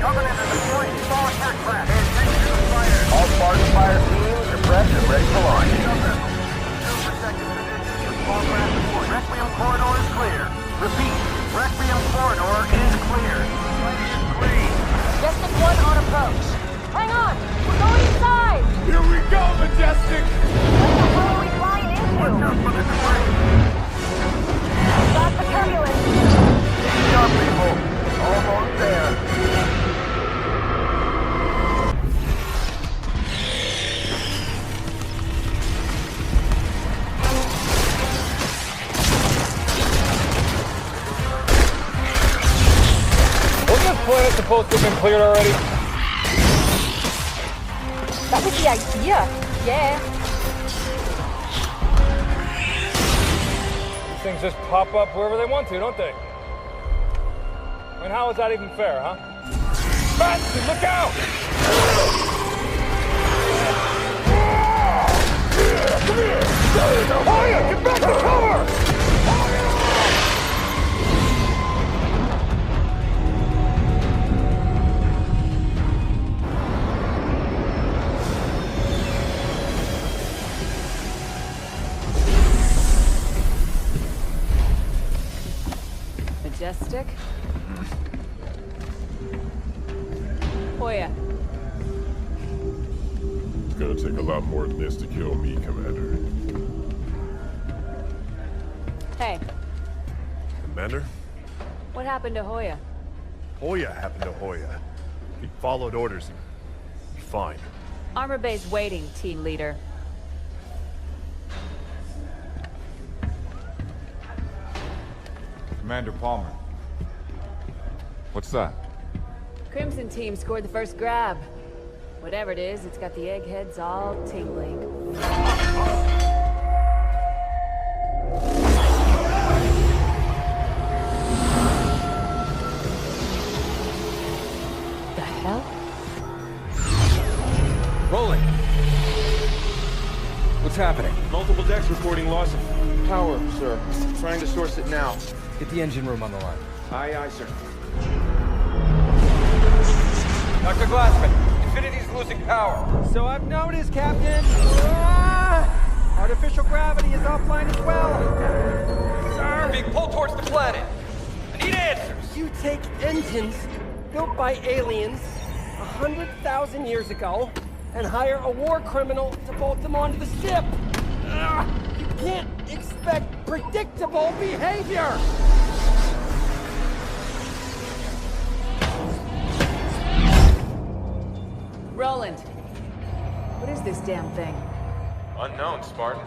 Covenant is deploying small attack craft. All Spartan fire teams are prepped and ready for launch. Small craft report. Requiem corridor is clear. Repeat. Requiem corridor is clear. Majestic 1 on approach. Hang on! We're going inside! Here we go, Majestic! What the hell are we flying into? Watch out for the crane! Stop the turbulence! Easy up, people. Almost there. Planet's supposed to have been cleared already. That was the idea. Yeah. These things just pop up wherever they want to, don't they? I mean, how is that even fair, huh? Spartans, look out! Come here! Fire! Get back to cover! Majestic. Hoya. gonna take a lot more than this to kill me, Commander. Hey, Commander? what happened to Hoya? Hoya happened to Hoya. He followed orders and... fine. Armor base waiting, team leader. Commander Palmer. What's that? Crimson team scored the first grab. Whatever it is, it's got the eggheads all tingling. The hell? Rolling. What's happening? Multiple decks reporting loss of power, sir. Trying to source it now. Get the engine room on the line. Aye, aye, sir. Dr. Glassman, Infinity's losing power. So I've noticed, Captain. Artificial gravity is offline as well. Sir! Being pulled towards the planet. I need answers. You take engines built by aliens 100,000 years ago and hire a war criminal to bolt them onto the ship. You can't expect predictable behavior. Roland, what is this damn thing? Unknown, Spartan.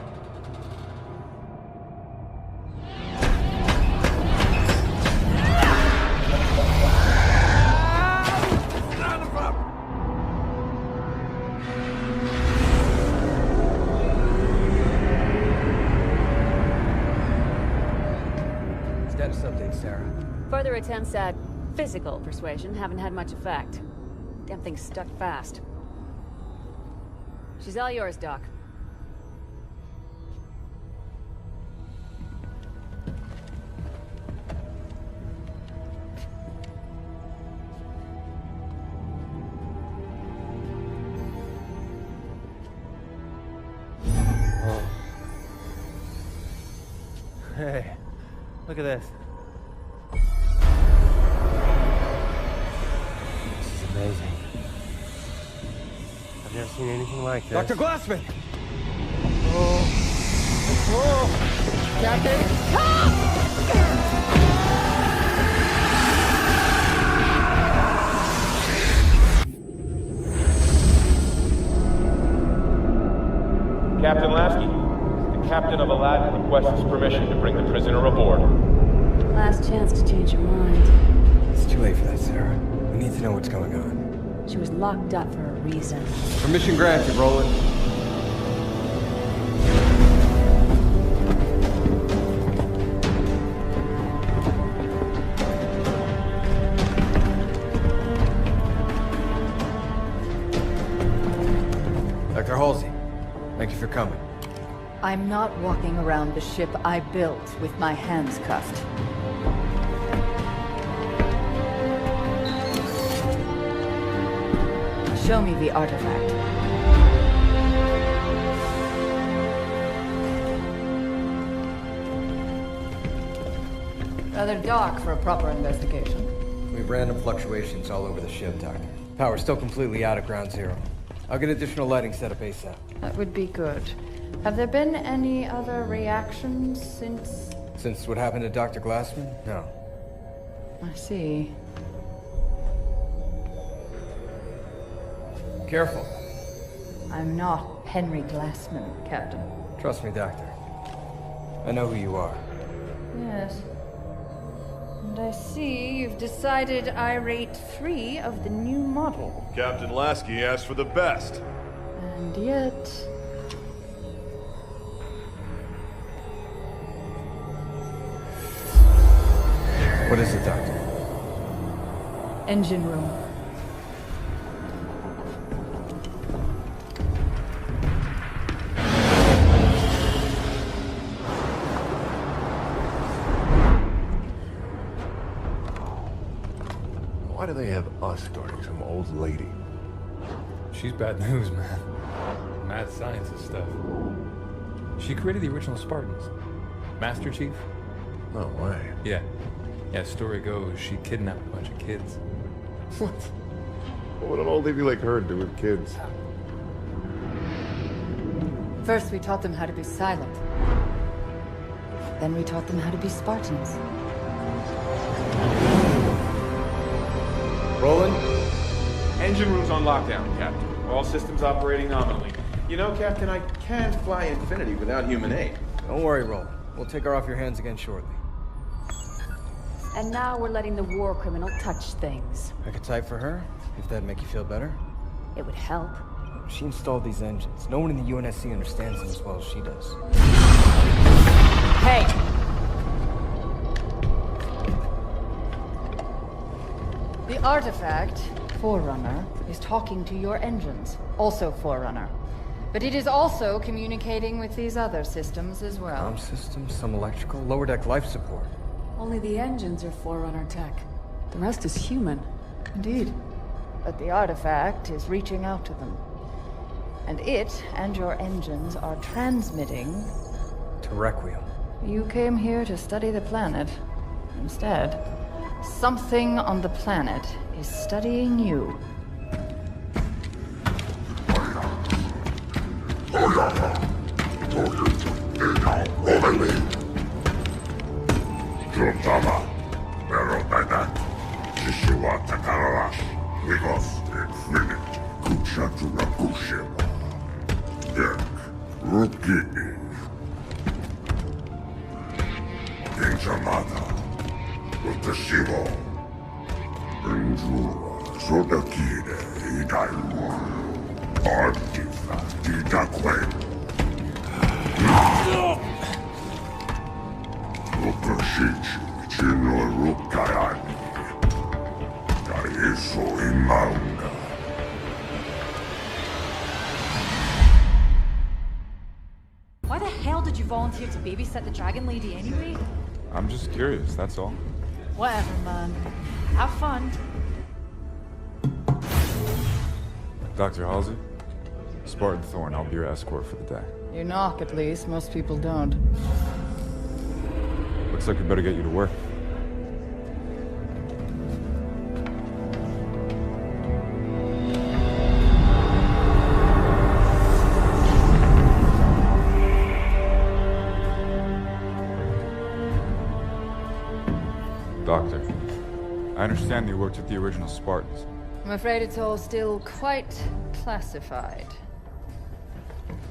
Status update, Sarah. Further attempts at physical persuasion haven't had much effect. Damn thing's stuck fast. She's all yours, Doc. Hey, look at this. This is amazing. I've never seen anything like this. Dr. Glassman! Whoa! Captain! Captain Lasky, the captain of Aladdin requests permission to bring the prisoner aboard. Last chance to change your mind. It's too late for that, Sarah. We need to know what's going on. She was locked up for a reason. Permission granted, Roland. Dr. Halsey, thank you for coming. I'm not walking around the ship I built with my hands cuffed. Show me the artifact. Rather dark for a proper investigation. We have random fluctuations all over the ship, Doctor. Power's still completely out at ground zero. I'll get additional lighting set up ASAP. That would be good. Have there been any other reactions since... Since what happened to Dr. Glassman? No. I see. Careful. I'm not Henry Glassman, Captain. Trust me, Doctor. I know who you are. Yes. And I see you've decided I rate 3 of the new model. Captain Lasky asked for the best. And yet... What is it, Doctor? Engine room. Why do they have us guarding some old lady? She's bad news, man. Mad scientist stuff. She created the original Spartans. Master Chief? No way. Yeah. Yeah, story goes, she kidnapped a bunch of kids. What? What would an old lady like her do with kids? First, we taught them how to be silent. Then we taught them how to be Spartans. Roland? Engine room's on lockdown, Captain. All systems operating nominally. You know, Captain, I can't fly Infinity without human aid. Don't worry, Roland. We'll take her off your hands again shortly. And now we're letting the war criminal touch things. I could type for her, if that'd make you feel better. It would help. She installed these engines. No one in the UNSC understands them as well as she does. Hey! The artifact, Forerunner, is talking to your engines, also Forerunner. But it is also communicating with these other systems as well. Comm systems, some electrical, lower deck life support. Only the engines are Forerunner tech. The rest is human. Indeed. But the artifact is reaching out to them. And it and your engines are transmitting... to Requiem. You came here to study the planet. Instead, something on the planet is studying you. Why the hell did you volunteer to babysit the Dragon Lady anyway? I'm just curious, that's all. Whatever, man. Have fun. Dr. Halsey? Spartan Thorn, I'll be your escort for the day. You knock, at least. Most people don't. Looks like we better get you to work. Doctor, I understand you worked with the original Spartans. I'm afraid it's all still quite classified.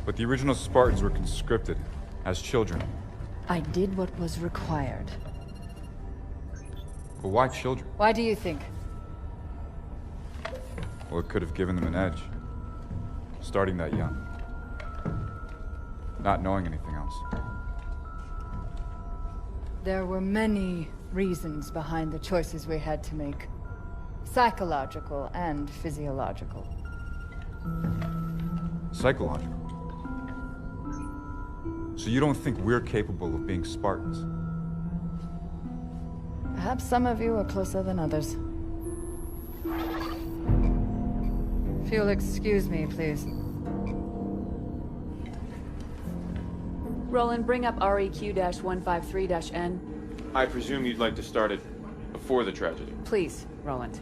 But the original Spartans were conscripted as children. I did what was required. But why children? Why do you think? Well, it could have given them an edge. Starting that young. Not knowing anything else. There were many reasons behind the choices we had to make. Psychological and physiological. Psychological? So you don't think we're capable of being Spartans? Perhaps some of you are closer than others. If you'll excuse me, please. Roland, bring up REQ-153-N. I presume you'd like to start it before the tragedy. Please, Roland.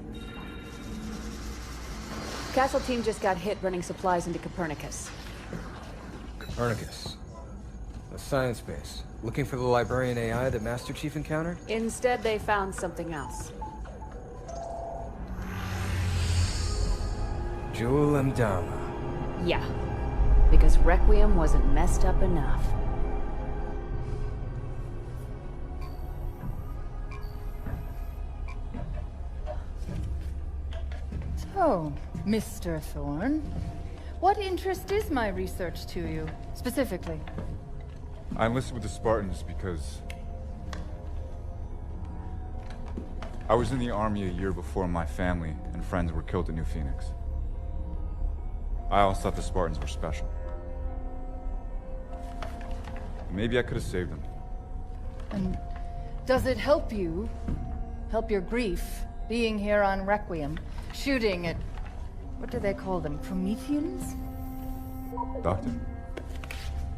Castle team just got hit running supplies into Copernicus. Copernicus. A science base. Looking for the librarian AI that Master Chief encountered? Instead, they found something else. Jewel Mdama. Yeah. Because Requiem wasn't messed up enough. So, Mr. Thorne, what interest is my research to you, specifically? I enlisted with the Spartans because I was in the army a year before my family and friends were killed at New Phoenix. I always thought the Spartans were special. Maybe I could have saved them. And does it help you, help your grief, being here on Requiem, shooting at, what do they call them, Prometheans? Doctor?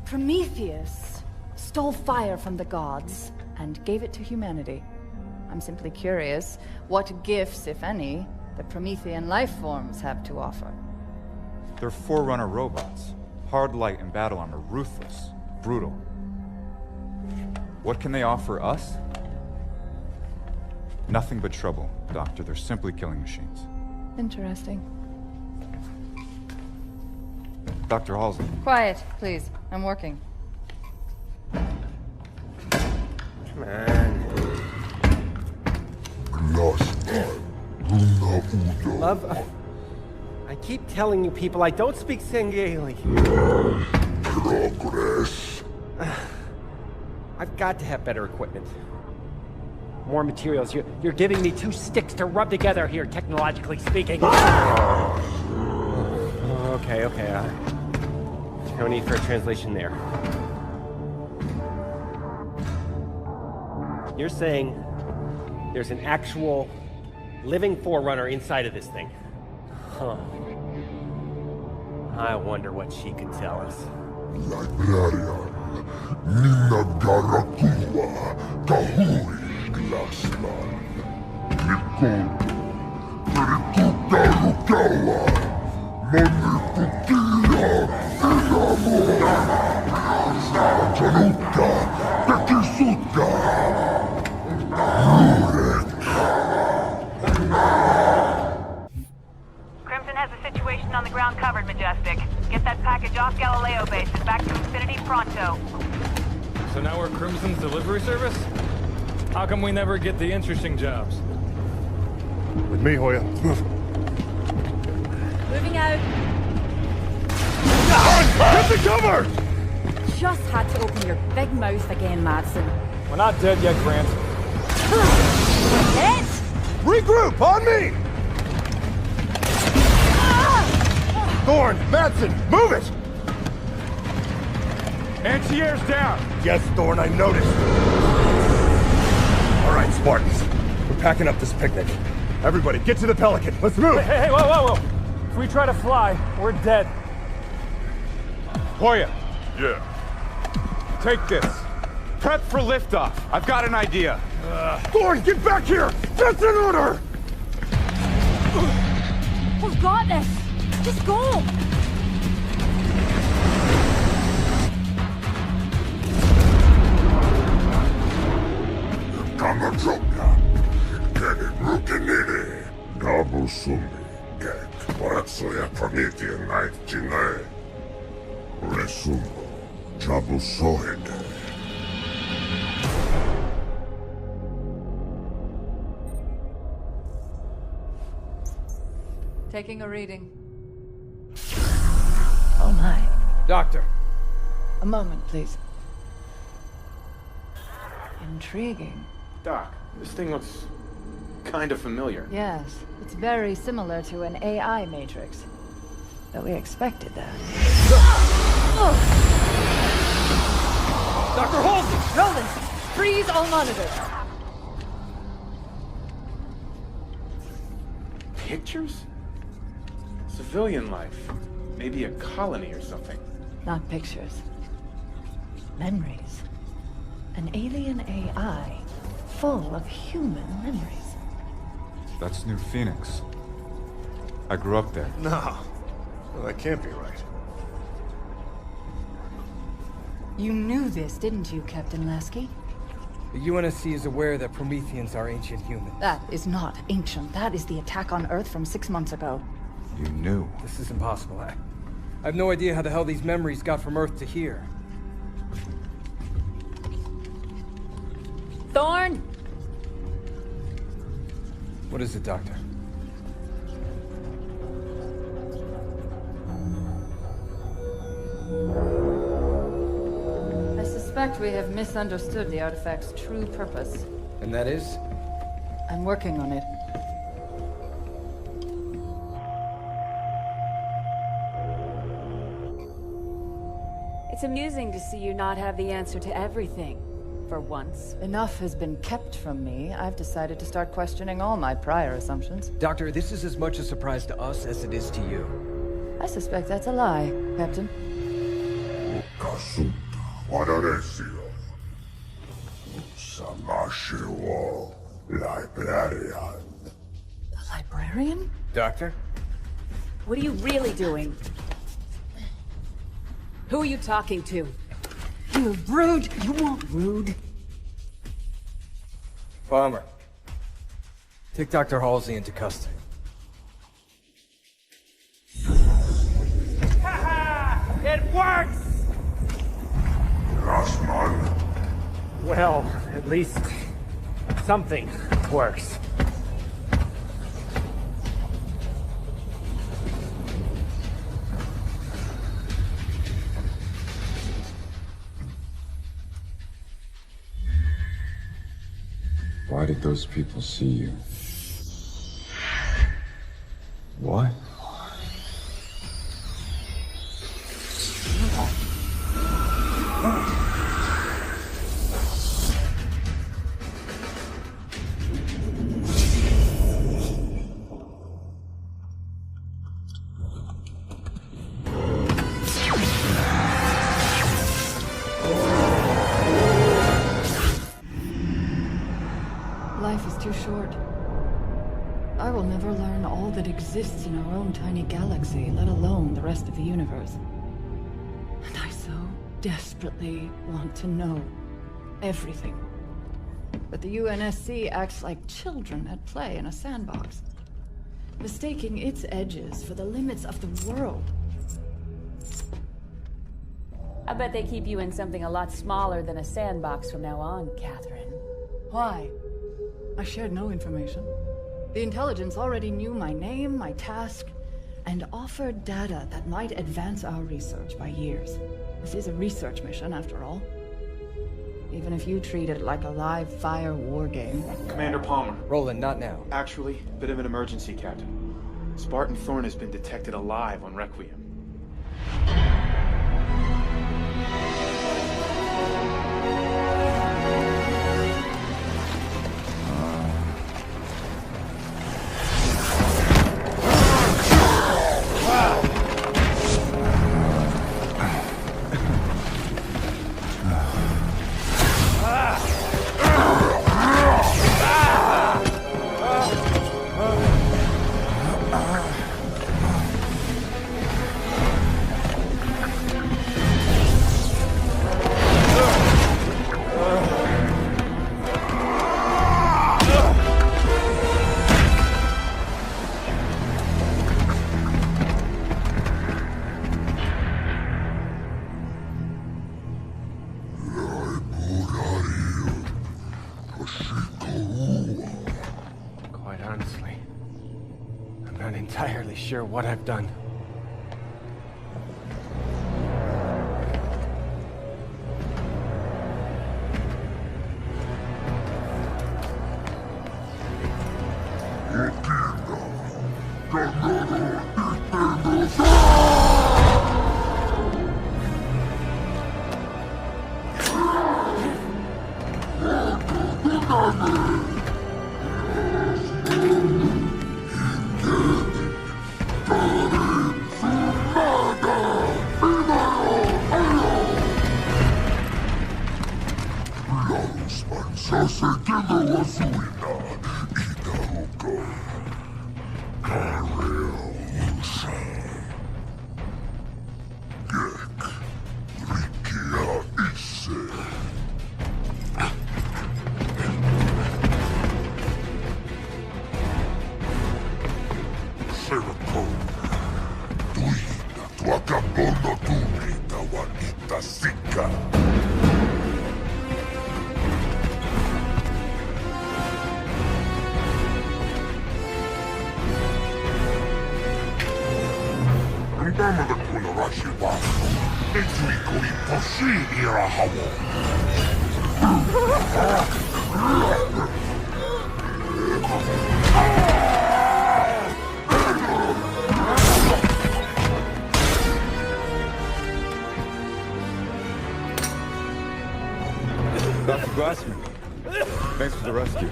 Prometheus stole fire from the gods and gave it to humanity. I'm simply curious what gifts, if any, the Promethean life forms have to offer. They're Forerunner robots. Hard light and battle armor, ruthless, brutal. What can they offer us? Nothing but trouble, Doctor. They're simply killing machines. Interesting. Dr. Halsey. Quiet, please. I'm working. Come on. Love, I keep telling you people I don't speak Sengeli. Progress. I've got to have better equipment. More materials. You're giving me 2 sticks to rub together here, technologically speaking. Okay. No need for a translation there. You're saying there's an actual living Forerunner inside of this thing? Huh. I wonder what she can tell us. Librarian, Nina Garakua, Kahui, Glassman, Nicole, Perituka Rukawa, Monipukila, Inamura, Januka, Tekisuka, Lurek. Crimson has the situation on the ground covered, Majestic. Get that package off Galileo base and back to Infinity pronto. So now we're Crimson's delivery service? How come we never get the interesting jobs? With me, Hoya. Moving out. Get the cover! Just had to open your big mouth again, Madsen. We're not dead yet, Grant. Dead? Regroup, on me! Thorn, Madsen, move it! Anti-air's down! Yes, Thorn, I noticed. All right, Spartans. We're packing up this picnic. Everybody, get to the Pelican. Let's move! Hey, whoa! If we try to fly, we're dead. Hoya, Yeah. take this. Prep for liftoff. I've got an idea. Thorn, get back here! That's an order! We've got this! Just go! Kamajoka, Kedi Rukinini, Gabu Sumi, Gek, Waratsoya Promethean Night Jine, Resumo, Jabu Sohede. Taking a reading. Oh my. Doctor. A moment, please. Intriguing. Doc, this thing looks kind of familiar. Yes, it's very similar to an AI matrix. But we expected that. Dr. Halsey! Roland, freeze all monitors. Pictures? Civilian life. Maybe a colony or something. Not pictures. Memories. An alien AI full of human memories. That's New Phoenix. I grew up there. No. Well, that can't be right. You knew this, didn't you, Captain Lasky? The UNSC is aware that Prometheans are ancient humans. That is not ancient. That is the attack on Earth from 6 months ago. You knew. This is impossible. I have no idea how the hell these memories got from Earth to here. Thorn! What is it, Doctor? I suspect we have misunderstood the artifact's true purpose. And that is? I'm working on it. It's amusing to see you not have the answer to everything, for once. Enough has been kept from me. I've decided to start questioning all my prior assumptions. Doctor, this is as much a surprise to us as it is to you. I suspect that's a lie, Captain. Kasuta, Wadaresio. Samashiwo, Librarian. The librarian? Doctor? What are you really doing? Who are you talking to? You rude! You weren't rude. Bomber. Take Dr. Halsey into custody. It works! Last man. Well, at least something works. Why did those people see you? What? Life is too short. I will never learn all that exists in our own tiny galaxy, let alone the rest of the universe. And I so desperately want to know everything. But the UNSC acts like children at play in a sandbox, mistaking its edges for the limits of the world. I bet they keep you in something a lot smaller than a sandbox from now on, Catherine. Why? I shared no information. The intelligence already knew my name, my task, and offered data that might advance our research by years. This is a research mission, after all. Even if you treat it like a live-fire war game. Commander Palmer. Roland, not now. Actually, bit of an emergency, Captain. Spartan Thorn has been detected alive on Requiem. Quite honestly, I'm not entirely sure what I've done. Dr. Glassman, thanks for the rescue.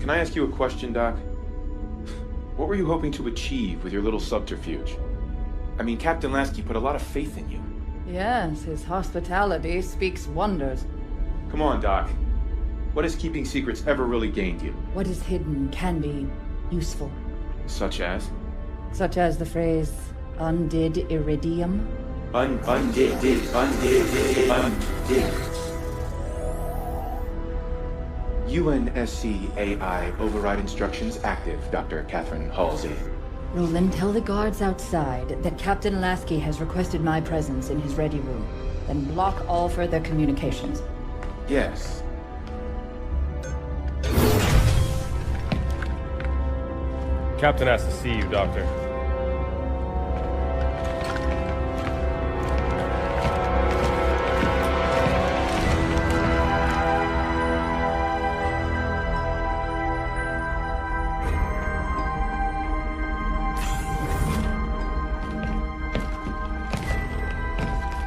Can I ask you a question, Doc? What were you hoping to achieve with your little subterfuge? I mean, Captain Lasky put a lot of faith in you. Yes, his hospitality speaks wonders. Come on, Doc. What has keeping secrets ever really gained you? What is hidden can be useful. Such as? Such as the phrase, undid iridium. Undid. UNSC AI override instructions active, Dr. Catherine Halsey. Roland, tell the guards outside that Captain Lasky has requested my presence in his ready room. Then block all further communications. Yes. Captain has to see you, Doctor.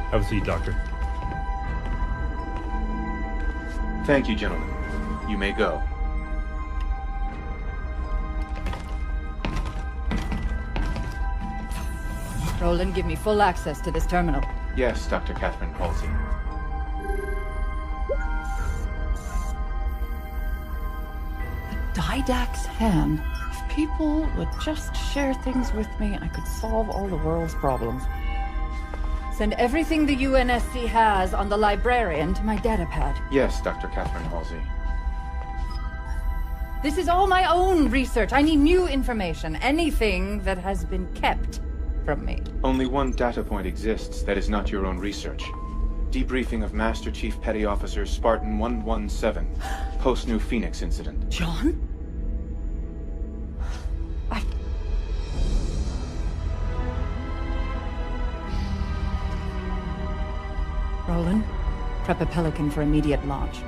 Have a seat, Doctor. Thank you, gentlemen. You may go. Roland, give me full access to this terminal. Yes, Dr. Catherine Halsey. Didact's hand. If people would just share things with me, I could solve all the world's problems. Send everything the UNSC has on the librarian to my datapad. Yes, Dr. Catherine Halsey. This is all my own research. I need new information. Anything that has been kept from me. Only one data point exists that is not your own research. Debriefing of Master Chief Petty Officer Spartan 117, post-New Phoenix incident. John? Roland, prep a Pelican for immediate launch.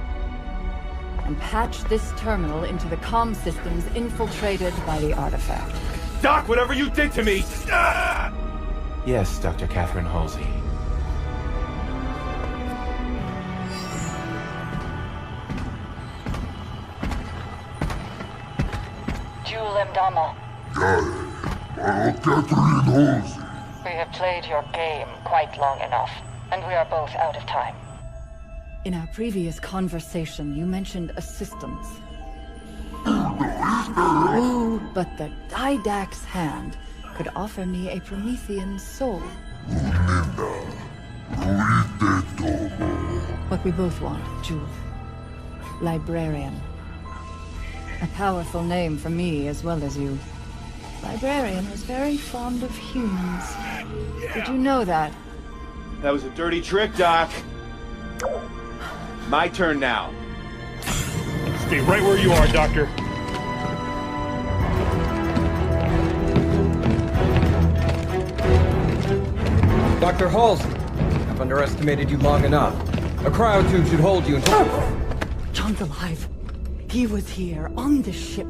And patch this terminal into the comm systems infiltrated by the artifact. Doc, whatever you did to me! Ah! Yes, Dr. Catherine Halsey. Jewel Mdama. We have played your game quite long enough, and we are both out of time. In our previous conversation, you mentioned assistance. But the Didact's hand could offer me a Promethean soul. What we both want, Jewel. Librarian. A powerful name for me as well as you. Librarian was very fond of humans. Did you know that? That was a dirty trick, Doc. My turn now. Stay right where you are, Doctor. Dr. Halsey, I've underestimated you long enough. A cryotube should hold you until... John's alive. He was here, on this ship.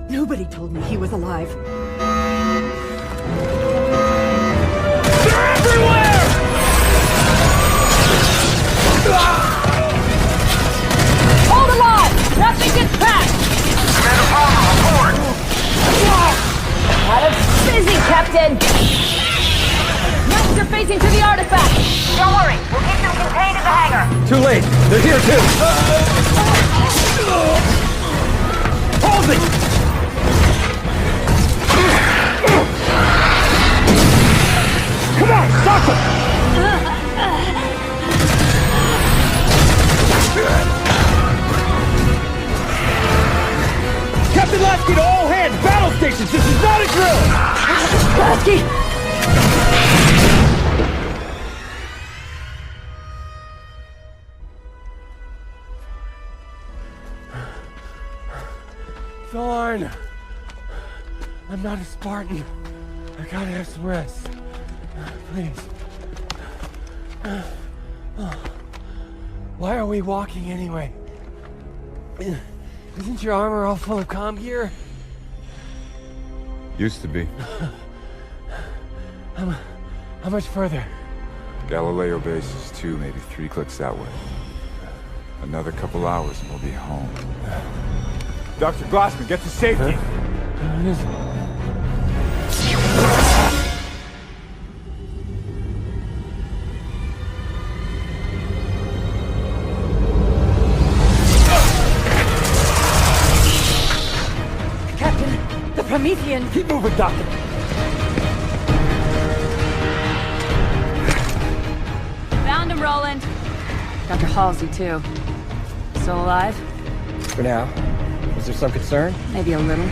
Nobody told me he was alive. They're everywhere! Hold alive! Nothing gets past! Commander Palmer, report! Out of busy, Captain! Master facing to the artifact! Don't worry, we'll keep them contained in the hangar. Too late! They're here too! Halsey! Come on, stop them! Captain Lasky to all hands! Battle stations! This is not a drill! Lasky! Thorn! I'm not a Spartan. I gotta have some rest. Please. Why are we walking anyway? Isn't your armor all full of comm gear? Used to be. How much further? Galileo base is 2, maybe 3 clicks that way. Another couple hours and we'll be home. Dr. Glassman, get to safety! Where is it? Captain, the Promethean! Keep moving, Doctor! Found him, Roland. Dr. Halsey, too. Still alive? For now. Was there some concern? Maybe a little.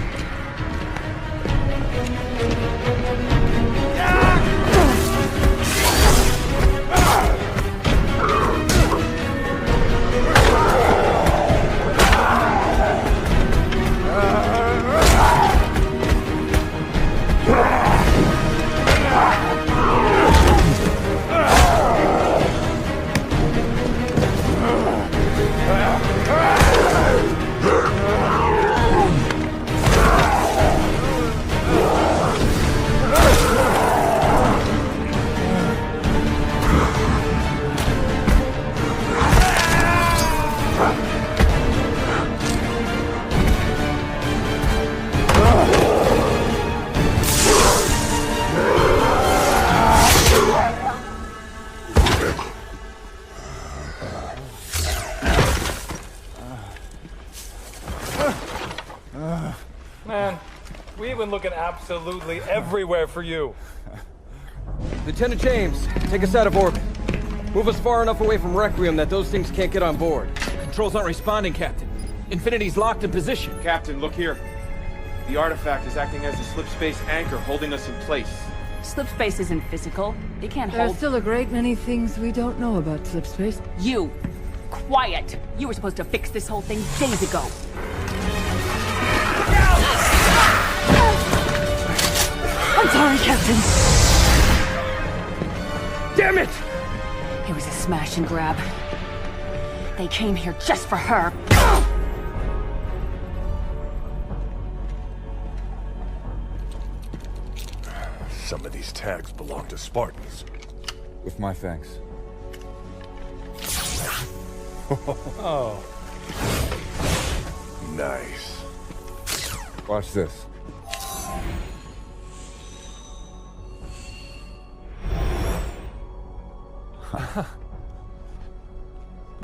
Man, we've been looking absolutely everywhere for you. Lieutenant James, take us out of orbit. Move us far enough away from Requiem that those things can't get on board. Controls aren't responding, Captain. Infinity's locked in position. Captain, look here. The artifact is acting as a slip space anchor, holding us in place. Slip space isn't physical. It can't There are hold... still a great many things we don't know about slipspace. You! Quiet! You were supposed to fix this whole thing days ago. I'm sorry, Captain. Damn it! It was a smash and grab. They came here just for her. Some of these tags belong to Spartans. With my thanks. Oh. Nice. Watch this.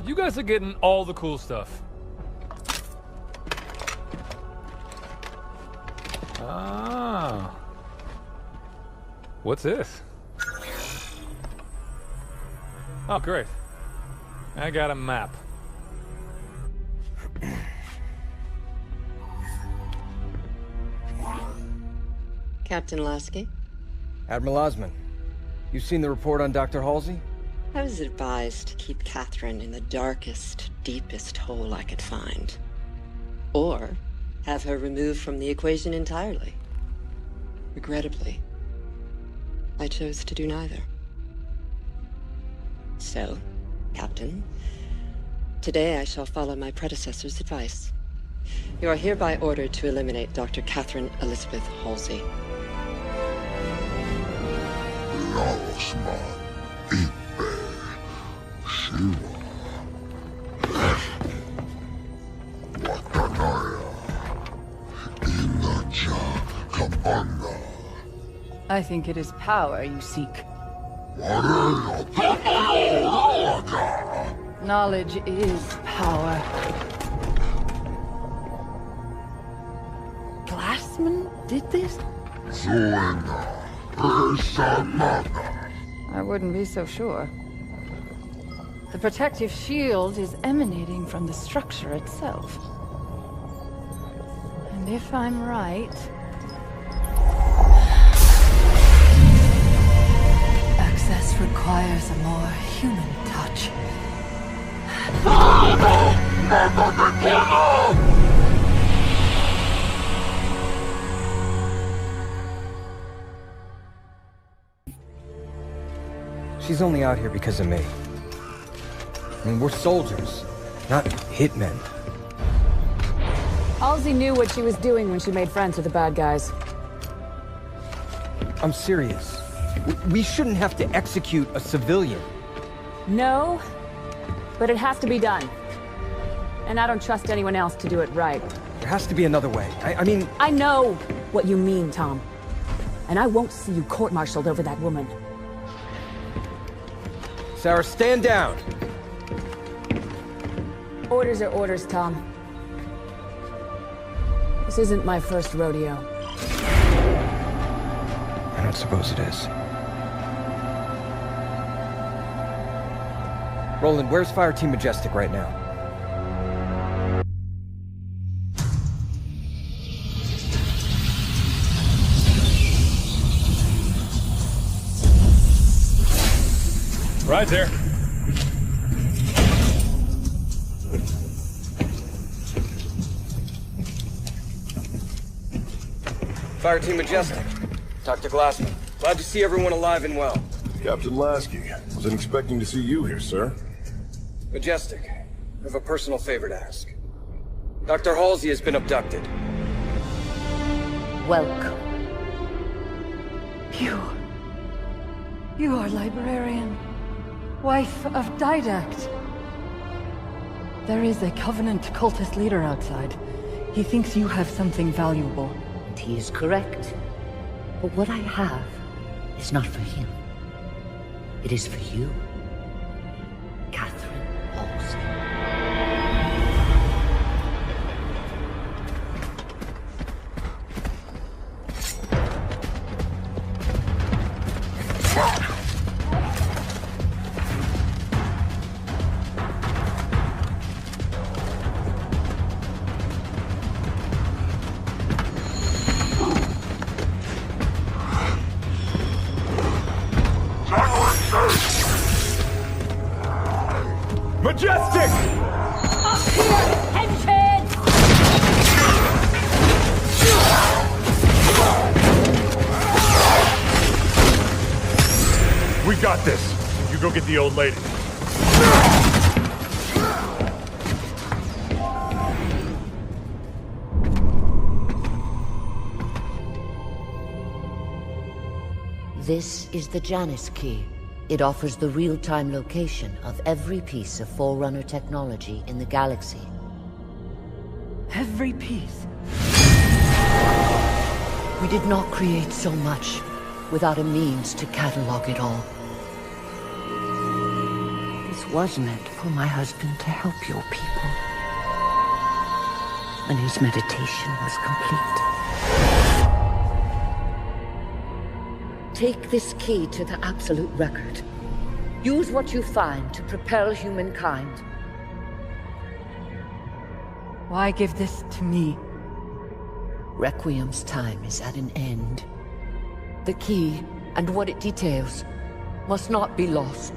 You guys are getting all the cool stuff. Ah. What's this? Oh, great. I got a map. Captain Lasky? Admiral Osman, you've seen the report on Dr. Halsey? I was advised to keep Catherine in the darkest, deepest hole I could find. Or have her removed from the equation entirely. Regrettably, I chose to do neither. So, Captain, today I shall follow my predecessor's advice. You are hereby ordered to eliminate Dr. Catherine Elizabeth Halsey. I think it is power you seek. Knowledge is power. Glassman did this? I wouldn't be so sure. The protective shield is emanating from the structure itself. And if I'm right... access requires a more human touch. She's only out here because of me. I mean, we're soldiers, not hitmen. Halsey knew what she was doing when she made friends with the bad guys. I'm serious. We shouldn't have to execute a civilian. No, but it has to be done. And I don't trust anyone else to do it right. There has to be another way. I mean... I know what you mean, Tom. And I won't see you court-martialed over that woman. Sarah, stand down! Orders are orders, Tom. This isn't my first rodeo. I don't suppose it is. Roland, where's Fireteam Majestic right now? Right there. Fireteam Majestic. Dr. Glassman. Glad to see everyone alive and well. Captain Lasky. Wasn't expecting to see you here, sir. Majestic, I have a personal favor to ask. Dr. Halsey has been abducted. Welcome. You are librarian. Wife of Didact. There is a Covenant cultist leader outside. He thinks you have something valuable. And he is correct. But what I have is not for him. It is for you. Catherine Halsey. Majestic! Up here, henchman! We got this. You go get the old lady. This is the Janus key. It offers the real-time location of every piece of Forerunner technology in the galaxy. Every piece. We did not create so much without a means to catalog it all. This was meant for my husband to help your people. When his meditation was complete. Take this key to the Absolute Record. Use what you find to propel humankind. Why give this to me? Requiem's time is at an end. The key, and what it details, must not be lost.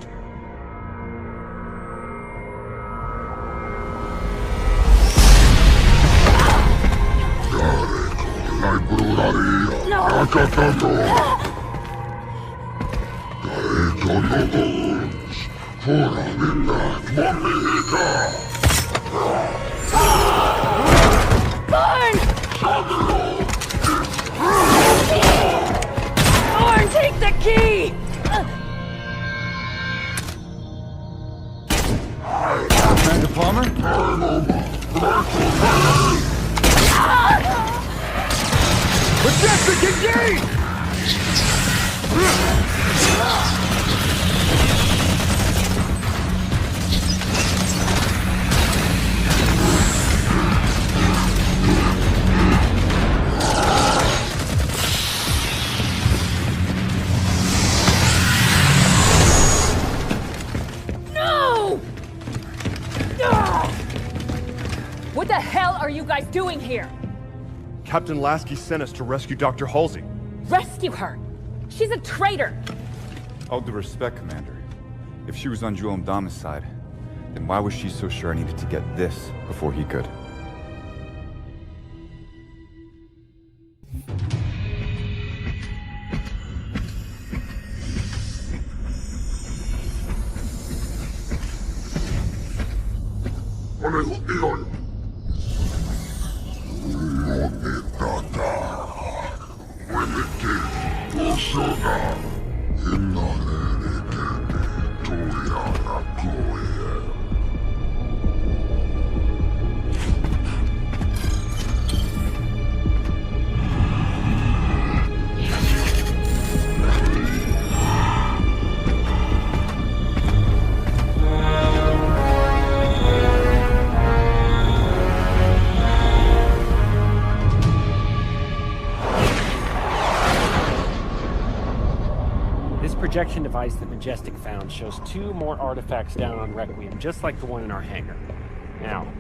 Thorn, take the key! Commander Palmer? Majestic, engage! No! What the hell are you guys doing here? Captain Lasky sent us to rescue Dr. Halsey. Rescue her! She's a traitor! All due respect, Commander. If she was on Jewel Mdama's side, then why was she so sure I needed to get this before he could? This projection device that Majestic found shows 2 more artifacts down on Requiem, just like the one in our hangar. Now,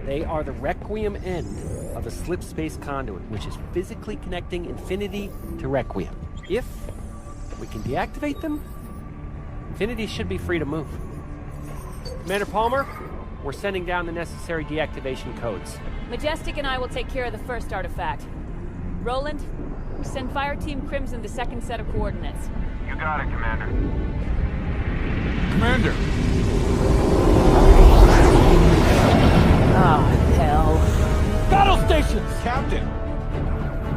they are the Requiem end of a slip space conduit, which is physically connecting Infinity to Requiem. If we can deactivate them, Infinity should be free to move. Commander Palmer, we're sending down the necessary deactivation codes. Majestic and I will take care of the first artifact. Roland, send Fire Team Crimson the second set of coordinates. You got it, Commander. Commander! Oh, hell. Battle stations! Captain!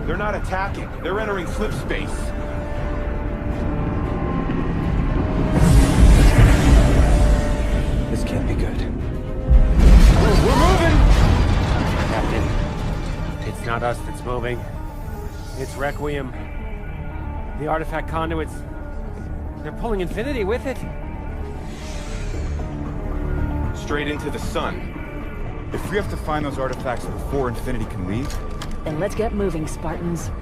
They're not attacking. They're entering slip space. This can't be good. We're moving! Captain, it's not us that's moving. It's Requiem. The artifact conduits. They're pulling Infinity with it. Straight into the sun. If we have to find those artifacts before Infinity can leave... Then let's get moving, Spartans.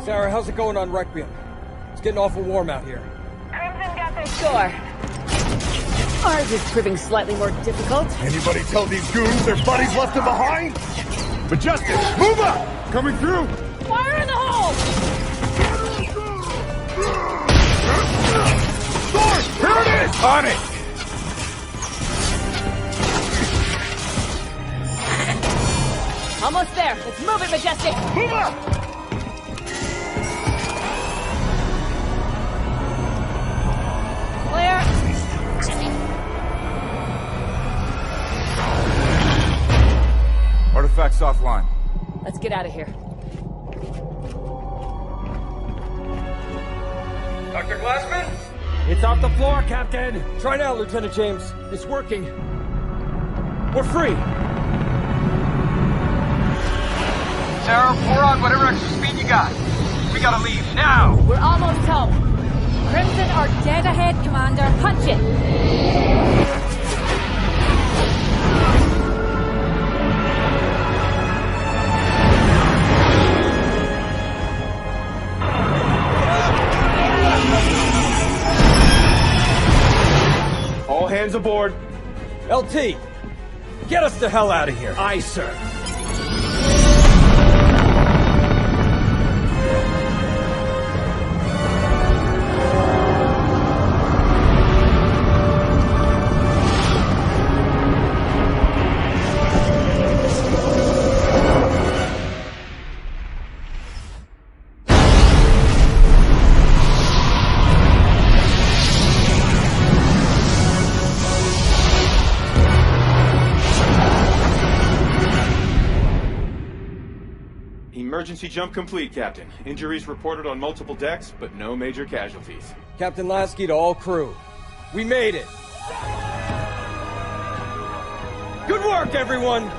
Sarah, how's it going on Requiem? It's getting awful warm out here. Crimson got their Sure. Ours is proving slightly more difficult. Anybody tell these goons their buddies left them behind? Majestic, move up! Coming through! Fire in the hole! Sword! Here it is! On it! Almost there. Let's move it, Majestic. Move up! Clear. Artifacts offline. Let's get out of here. Dr. Glassman? It's off the floor, Captain! Try now, Lieutenant James. It's working. We're free. Sarah, pour on whatever extra speed you got. We gotta leave, now! We're almost home. Crimson are dead ahead, Commander. Punch it! All hands aboard. LT, get us the hell out of here. Aye, sir. Emergency jump complete, Captain. Injuries reported on multiple decks, but no major casualties. Captain Lasky to all crew. We made it. Good work, everyone!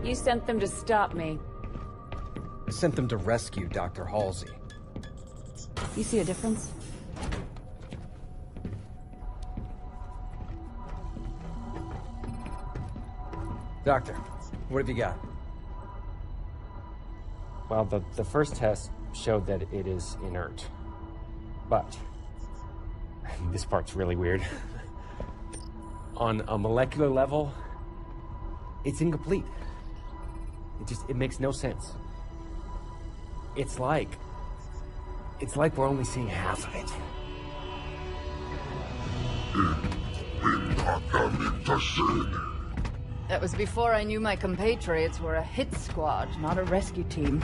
You sent them to stop me. I sent them to rescue Dr. Halsey. You see a difference? Doctor, what have you got? Well, the first test showed that it is inert. But this part's really weird. On a molecular level, it's incomplete. It makes no sense. It's like we're only seeing half of it. That was before I knew my compatriots were a hit squad, not a rescue team.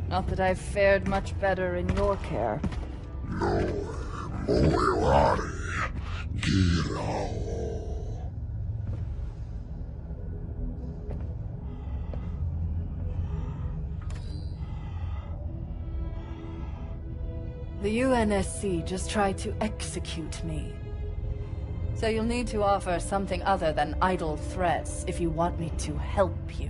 Not that I've fared much better in your care. The UNSC just tried to execute me. So you'll need to offer something other than idle threats if you want me to help you.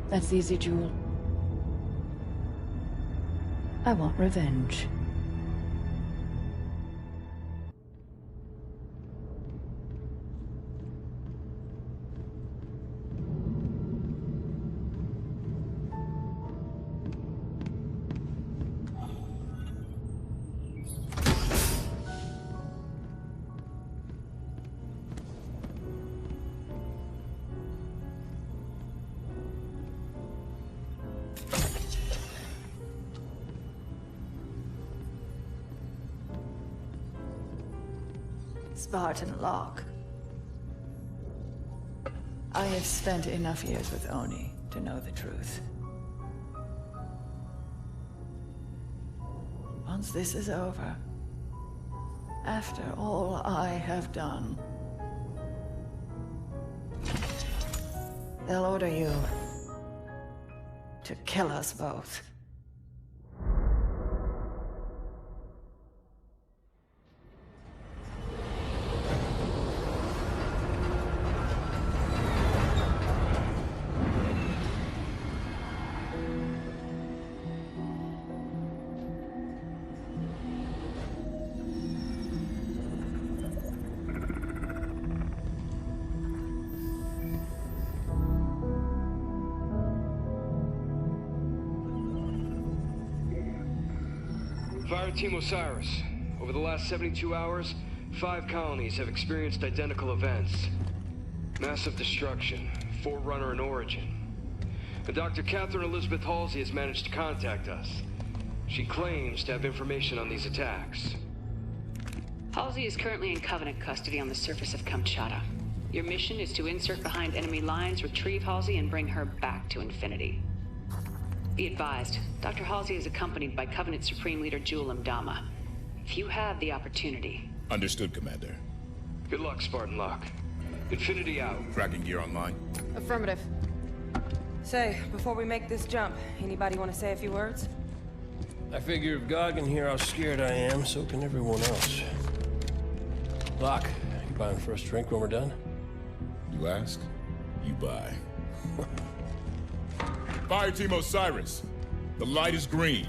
That's easy, Jewel. I want revenge. Spartan lock. I have spent enough years with Oni to know the truth. Once this is over, after all I have done, they'll order you to kill us both. Fire Team Osiris. Over the last 72 hours, 5 colonies have experienced identical events. Massive destruction, Forerunner in origin. And Dr. Catherine Elizabeth Halsey has managed to contact us. She claims to have information on these attacks. Halsey is currently in Covenant custody on the surface of Kamchatka. Your mission is to insert behind enemy lines, retrieve Halsey, and bring her back to Infinity. Be advised, Dr. Halsey is accompanied by Covenant Supreme Leader Jewel Mdama. If you have the opportunity... Understood, Commander. Good luck, Spartan Lock. Infinity out. Tracking gear online. Affirmative. Say, before we make this jump, anybody want to say a few words? I figure if God can hear how scared I am, so can everyone else. Locke, you buying first drink when we're done? You ask, you buy. Fire Team Osiris. The light is green.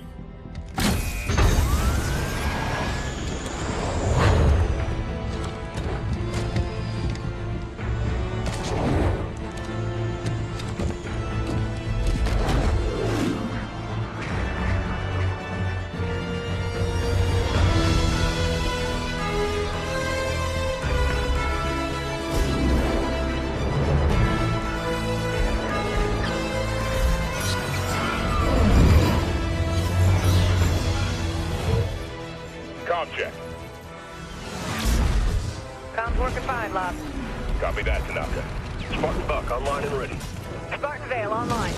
Check. Comms working fine, Locke. Copy that, Tanaka. Spartan Buck online and ready. Spartan Vale online.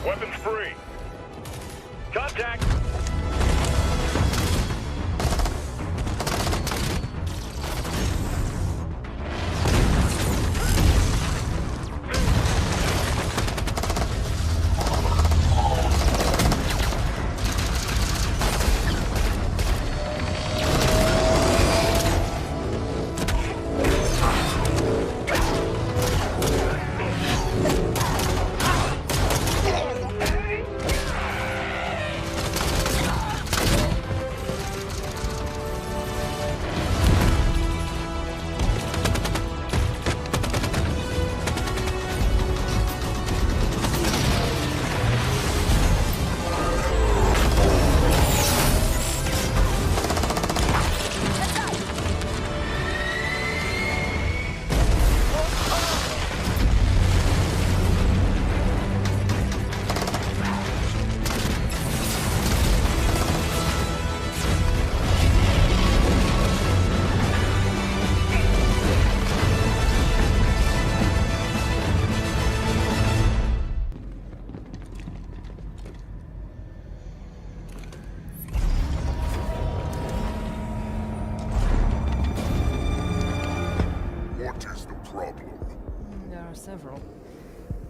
Weapons free. Contact. There are several.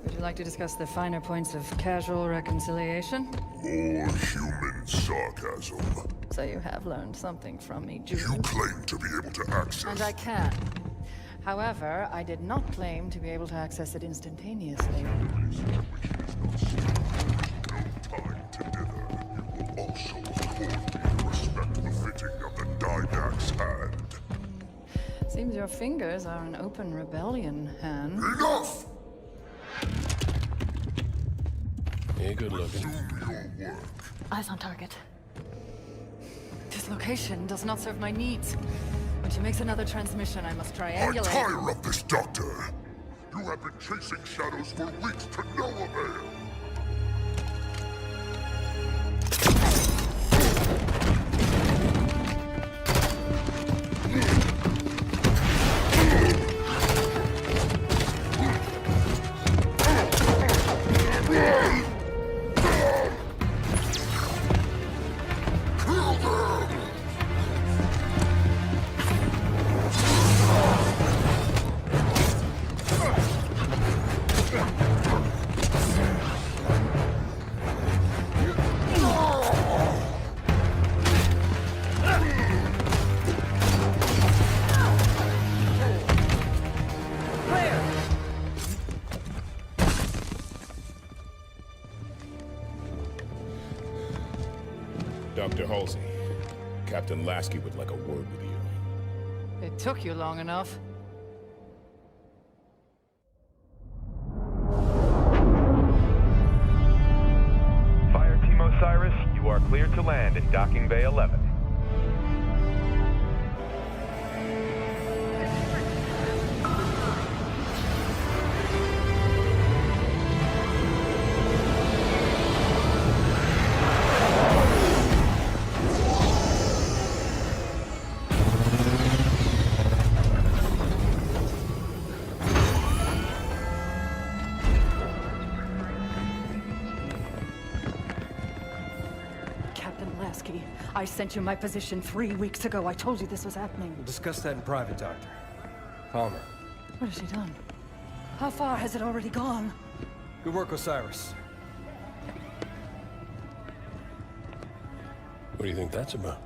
Would you like to discuss the finer points of casual reconciliation? More human sarcasm. So you have learned something from me, Jude. You claim to be able to access... And I can. However, I did not claim to be able to access it instantaneously. Also accord me the respect befitting of the Dynac's hand. Seems your fingers are an open rebellion, Han. Enough! Yeah, good looking. Eyes on target. This location does not serve my needs. When she makes another transmission, I must triangulate. I tire of this, Doctor! You have been chasing shadows for weeks to no avail! Dr. Halsey, Captain Lasky would like a word with you. It took you long enough. Fire Team Osiris, you are cleared to land in Docking Bay 11. I sent you my position 3 weeks ago. I told you this was happening. We'll discuss that in private, Doctor. Palmer. What has she done? How far has it already gone? Good work, Osiris. What do you think that's about?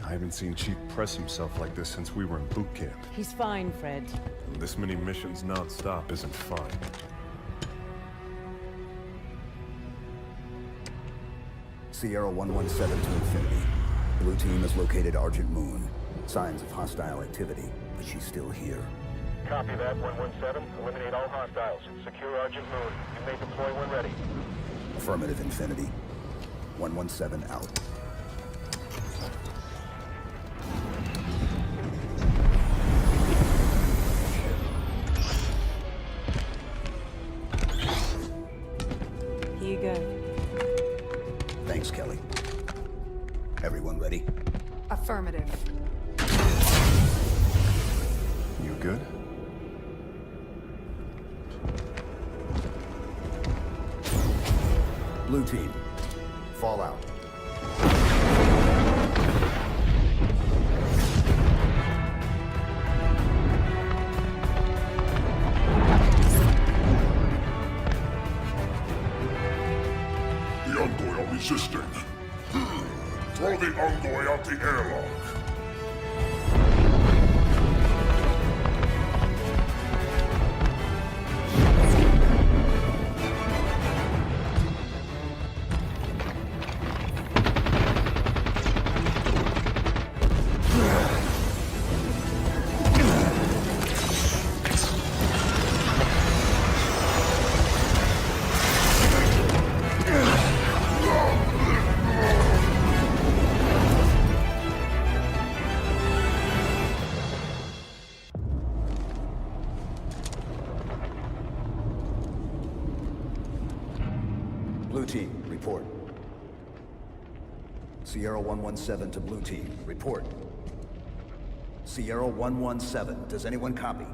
I haven't seen Chief press himself like this since we were in boot camp. He's fine, Fred. This many missions non-stop isn't fine. Sierra 117 to Infinity. Blue team has located Argent Moon. Signs of hostile activity, but she's still here. Copy that, 117. Eliminate all hostiles. Secure Argent Moon. You may deploy when ready. Affirmative, Infinity. 117 out. Here you go. Thanks, Kelly. Everyone ready? Affirmative. You good? Blue team, fall out. The Envoy are resisting. Throw the Envoy out the airlock. Blue team, report. Sierra 117 to blue team, report. Sierra 117, does anyone copy?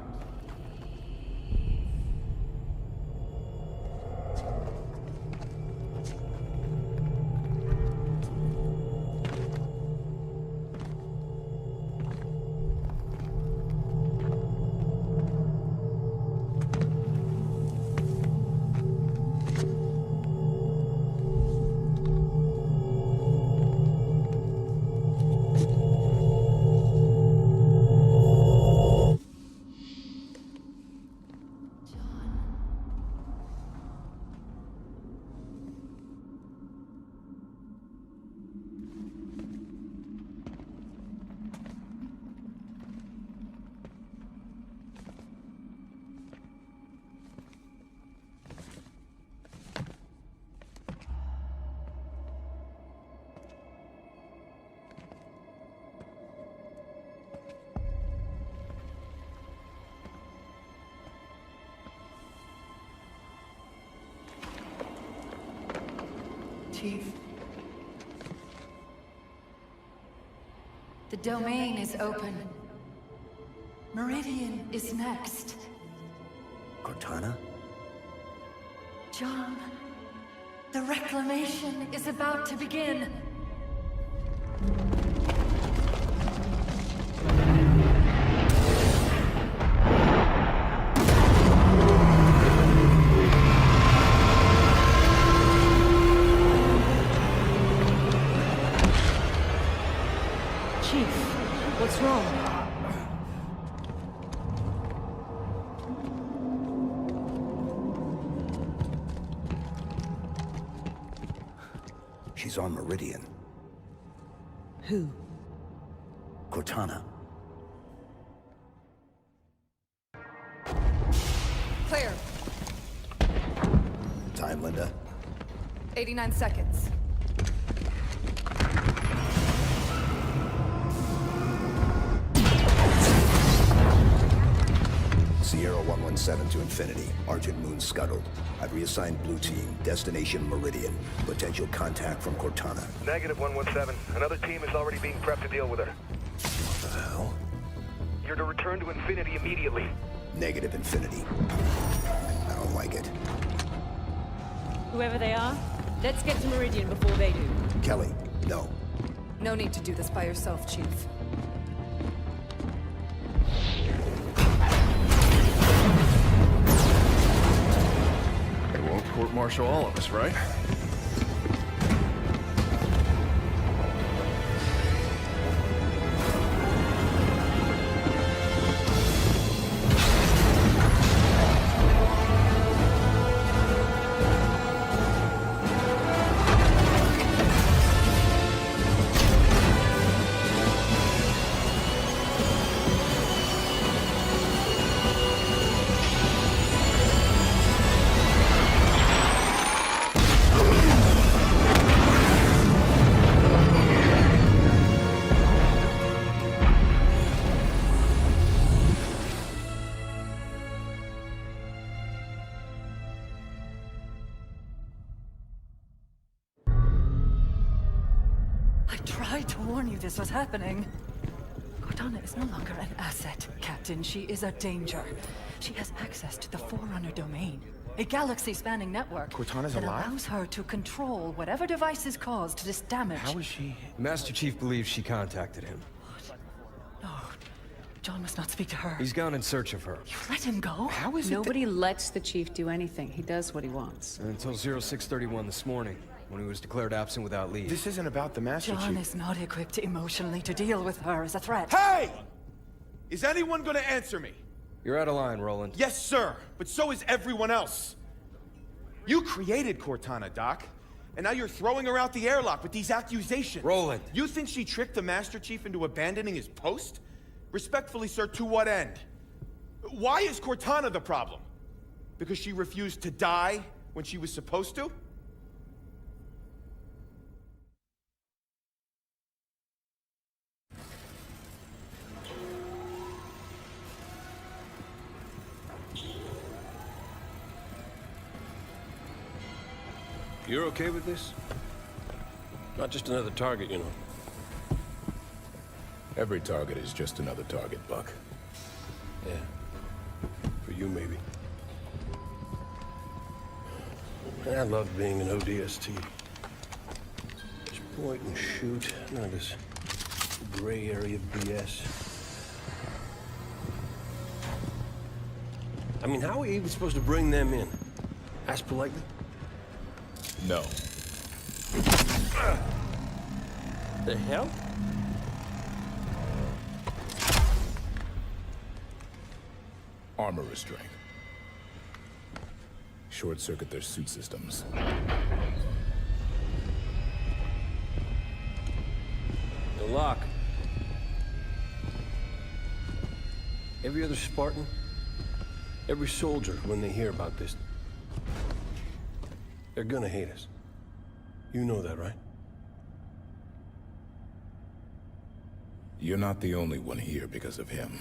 Chief. The domain is open. Meridian is next. Cortana? John, the reclamation is about to begin. What's wrong? She's on Meridian. Who? Cortana. Clear. Time, Linda. 89 seconds. Sierra 117 to Infinity. Argent Moon scuttled. I've reassigned Blue Team. Destination Meridian. Potential contact from Cortana. Negative 117. Another team is already being prepped to deal with her. What the hell? You're to return to Infinity immediately. Negative Infinity. I don't like it. Whoever they are, let's get to Meridian before they do. Kelly, no. No need to do this by yourself, Chief. They won't court-martial all of us, right? This was happening. Cortana is no longer an asset, Captain. She is a danger. She has access to the Forerunner domain, a galaxy-spanning network Cortana's that alive? allows her to control whatever devices caused this damage. How is she? Master Chief believes she contacted him. No, John must not speak to her. He's gone in search of her. You let him go? How is Nobody lets the Chief do anything. He does what he wants. Until 0631 this morning, when he was declared absent without leave. This isn't about the Master John Chief. is not equipped emotionally to deal with her as a threat. Hey! Is anyone gonna answer me? You're out of line, Roland. Yes, sir, but so is everyone else. You created Cortana, Doc. And now you're throwing her out the airlock with these accusations. Roland. You think she tricked the Master Chief into abandoning his post? Respectfully, sir, to what end? Why is Cortana the problem? Because she refused to die when she was supposed to? You're okay with this? Not just another target, you know. Every target is just another target, Buck. Yeah. For you, maybe. I love being an ODST. Just point and shoot. None of this gray area BS. I mean, how are we even supposed to bring them in? Ask politely? No. The hell? Armor restraint. Short-circuit their suit systems. The lock. Every other Spartan, every soldier, when they hear about this, they're gonna hate us. You know that, right? You're not the only one here because of him.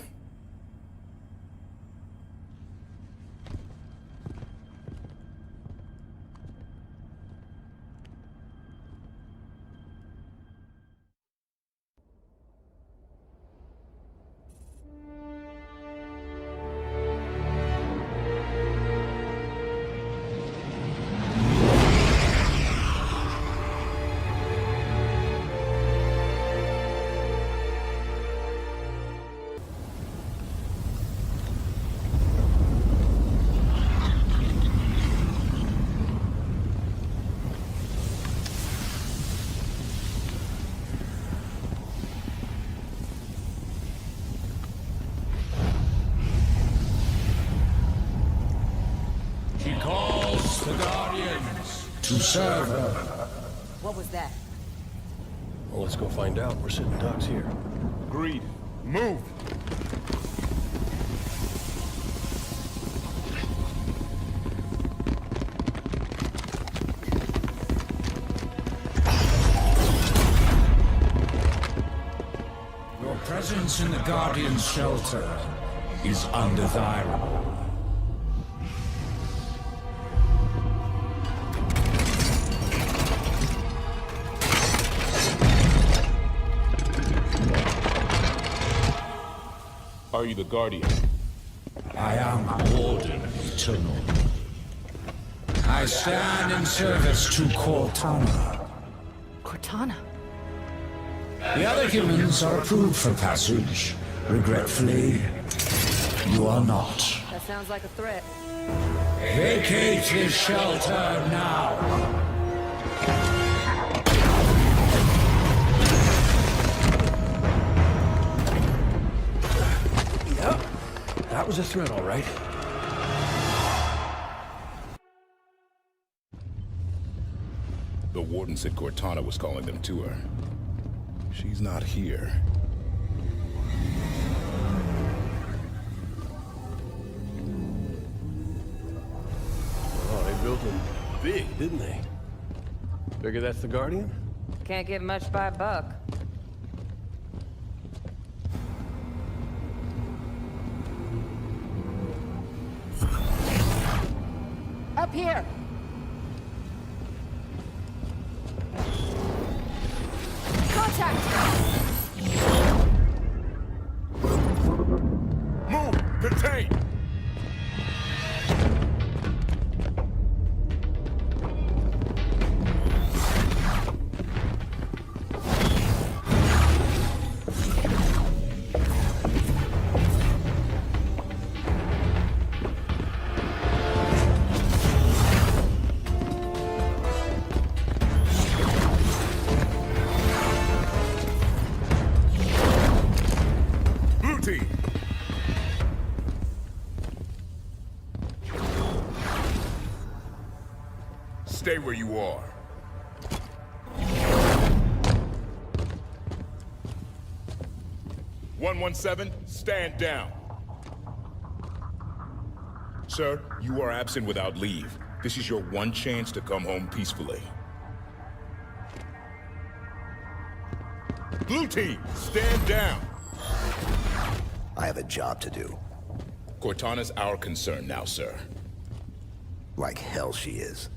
To serve her. What was that? Well, let's go find out. We're sitting ducks here. Agreed. Move! Your presence in the Guardian's shelter is undesirable. Are you the Guardian? I am Warden Eternal. I stand in service to Cortana. Cortana? The other humans are approved for passage. Regretfully, you are not. That sounds like a threat. Vacate his shelter now. That was a threat, all right. The Warden said Cortana was calling them to her. She's not here. Oh, they built them big, didn't they? Figure that's the Guardian? Can't get much by a buck. Up here! Contact! Move! Contain! Stay where you are. "117, stand down. Sir, you are absent without leave. This is your one chance to come home peacefully. Blue team, stand down. I have a job to do. Cortana's our concern now, sir. Like hell she is.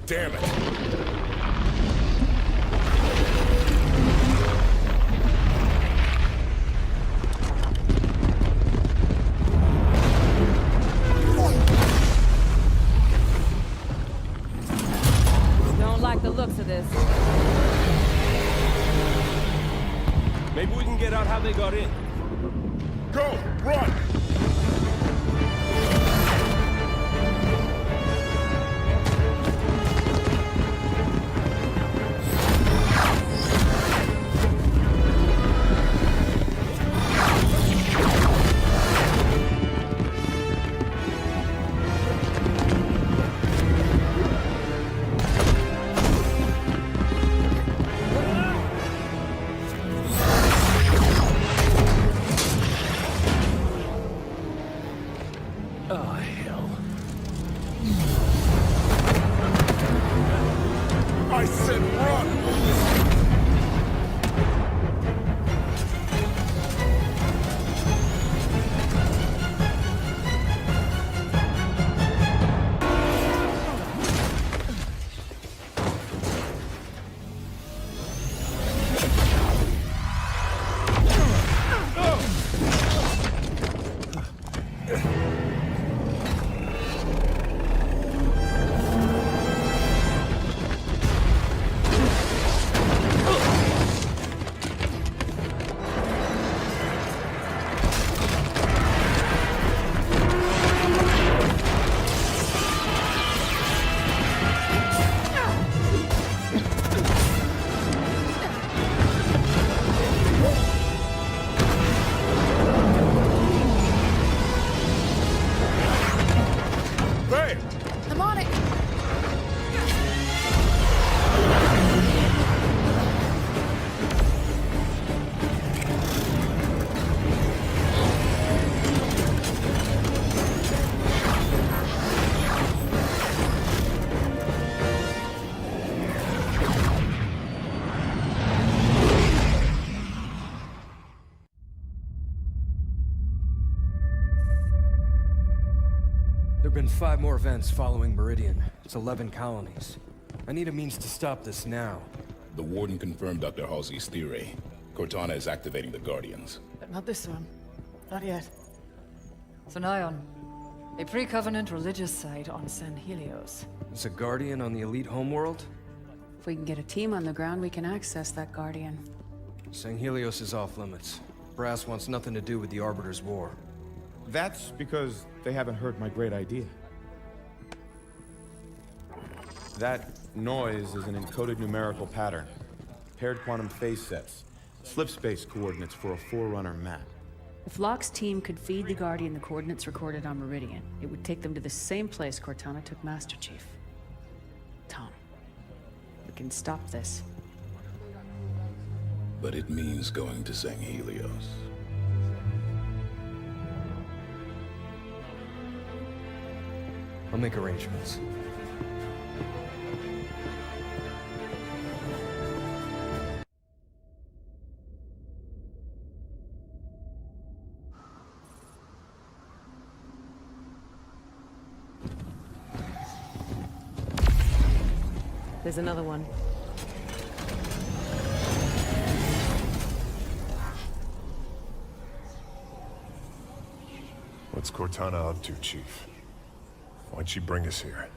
Damn it! Don't like the looks of this. Maybe we can get out how they got in. Go! Run! I said run! I'm on it! There have been 5 more events following Meridian. It's 11 colonies. I need a means to stop this now. The Warden confirmed Dr. Halsey's theory. Cortana is activating the Guardians. But not this one. Not yet. Sanion. A pre-Covenant religious site on San Helios. Is a Guardian on the elite homeworld? If we can get a team on the ground, we can access that Guardian. San Helios is off limits. Brass wants nothing to do with the Arbiter's War. That's because they haven't heard my great idea. That noise is an encoded numerical pattern. Paired quantum phase sets. Slip space coordinates for a Forerunner map. If Locke's team could feed the Guardian the coordinates recorded on Meridian, it would take them to the same place Cortana took Master Chief. Tom, we can stop this. But it means going to San Helios. I'll make arrangements. There's another one. What's Cortana up to, Chief? Why'd she bring us here?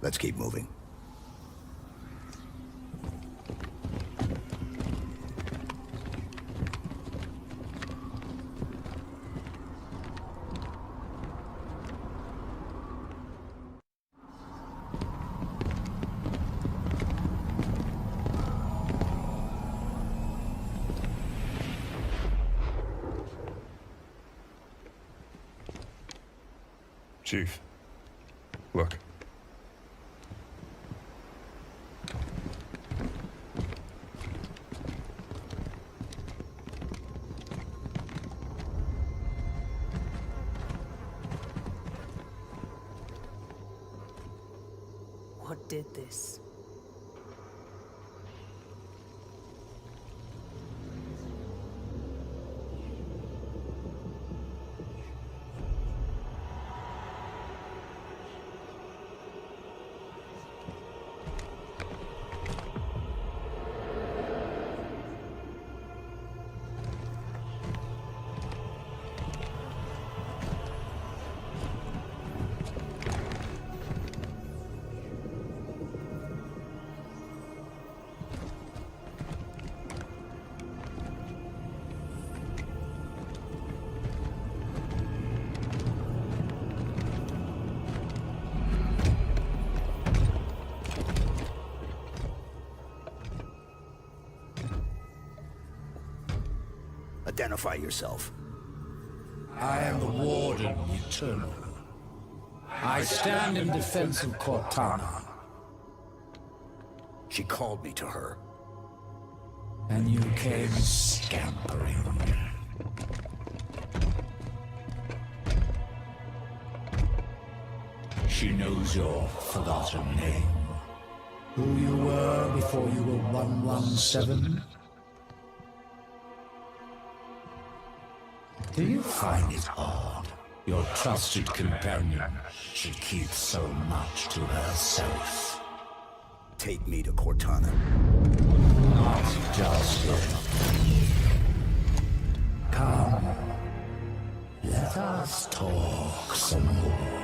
Let's keep moving. Chief, look. What did this? Identify yourself. I am the Warden Eternal. I stand in defense of Cortana. She called me to her. And you came scampering. She knows your forgotten name. Who you were before you were 117? Do you find it odd your trusted companion should keep so much to herself? Take me to Cortana. Not just yet. Come, let us talk some more.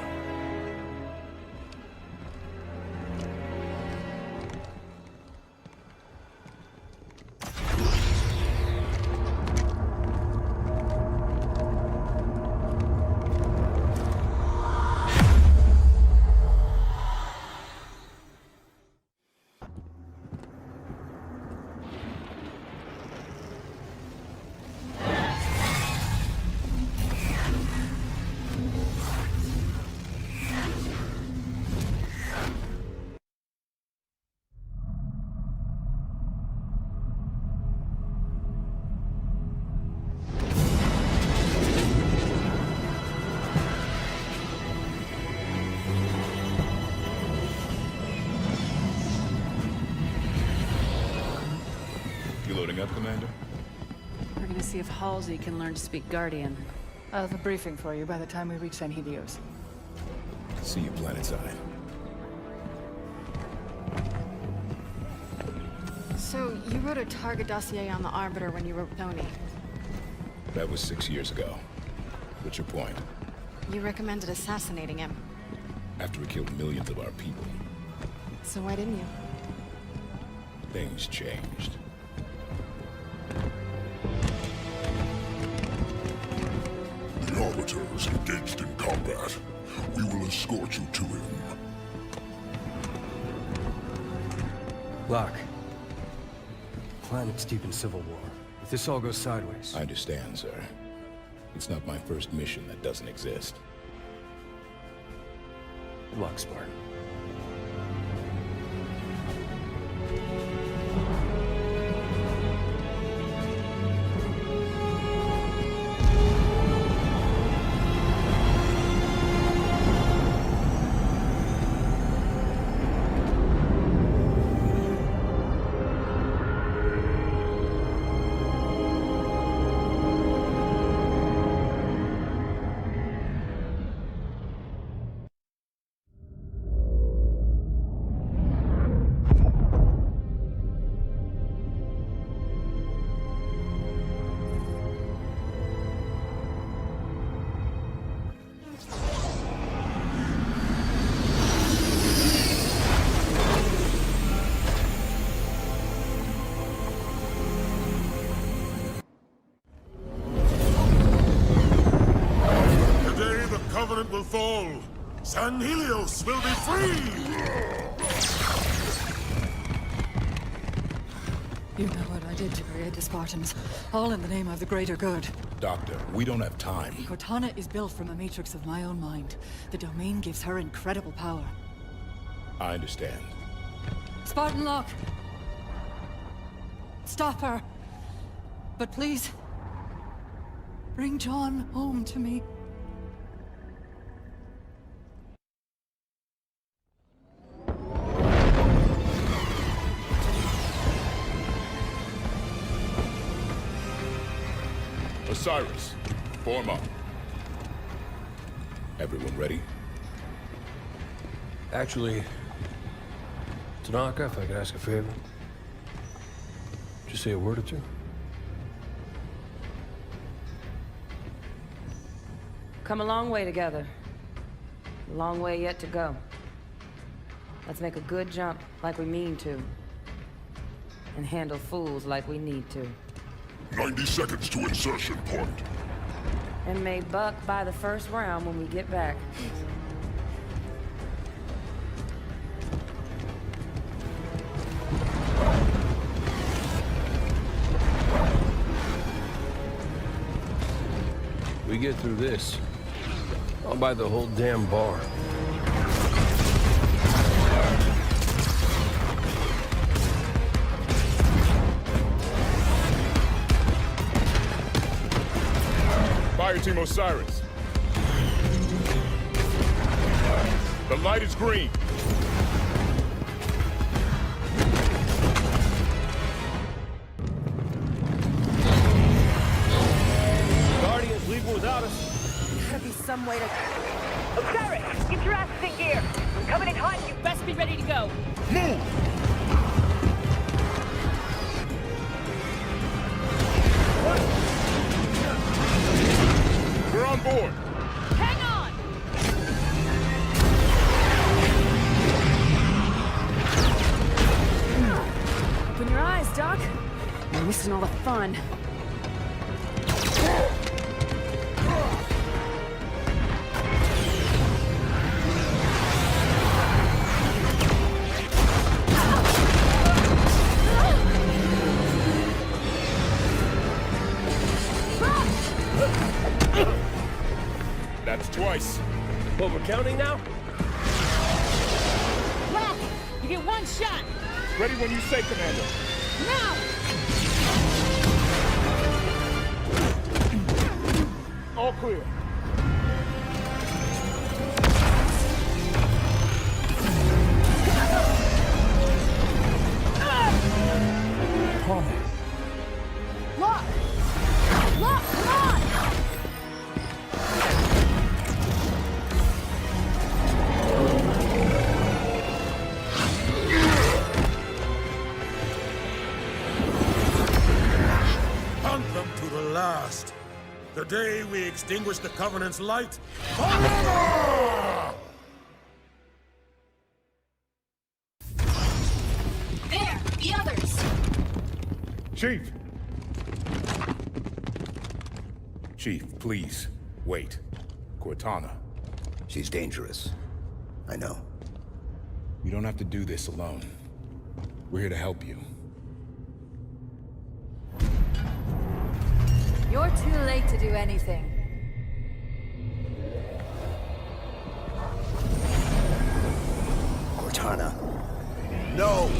Up, Commander? We're gonna see if Halsey can learn to speak Guardian. I'll have a briefing for you by the time we reach San Helios. See you planetside. So, you wrote a target dossier on the Arbiter when you wrote Tony. That was 6 years ago. What's your point? You recommended assassinating him. After he killed millions of our people. So why didn't you? Things changed. The Arbiter is engaged in combat. We will escort you to him. Locke. Planet's deep in civil war. If this all goes sideways... I understand, sir. It's not my first mission that doesn't exist. Good luck, Spartan. Covenant will fall. San Helios will be free! You know what I did to create the Spartans, all in the name of the greater good. Doctor, we don't have time. Cortana is built from a matrix of my own mind. The domain gives her incredible power. I understand. Spartan Lock! Stop her! But please, bring John home to me. Osiris, form up. Everyone ready? Actually, Tanaka, if I could ask a favor. Just say a word or two. Come a long way together. A long way yet to go. Let's make a good jump like we mean to. And handle fools like we need to. 90 seconds to insertion point. And may buck by the first round when we get back. We get through this, I'll buy the whole damn bar. Fire Team Osiris. The light is green. Guardians leaving without us. Gotta be some way to... Osiris, get your asses in gear. I'm coming in hot. You best be ready to go. Move! We're on board. Hang on! Open your eyes, Doc. You're missing all the fun. That's twice. What, we're counting now? Lock! You get one shot! Ready when you say, Commander. Now! All clear. Lock! Lock, come on! Hunt them to the last. The day we extinguish the Covenant's light forever! There! The others! Chief! Chief, please, wait. Cortana. She's dangerous. I know. You don't have to do this alone. We're here to help you. You're too late to do anything. Cortana. No!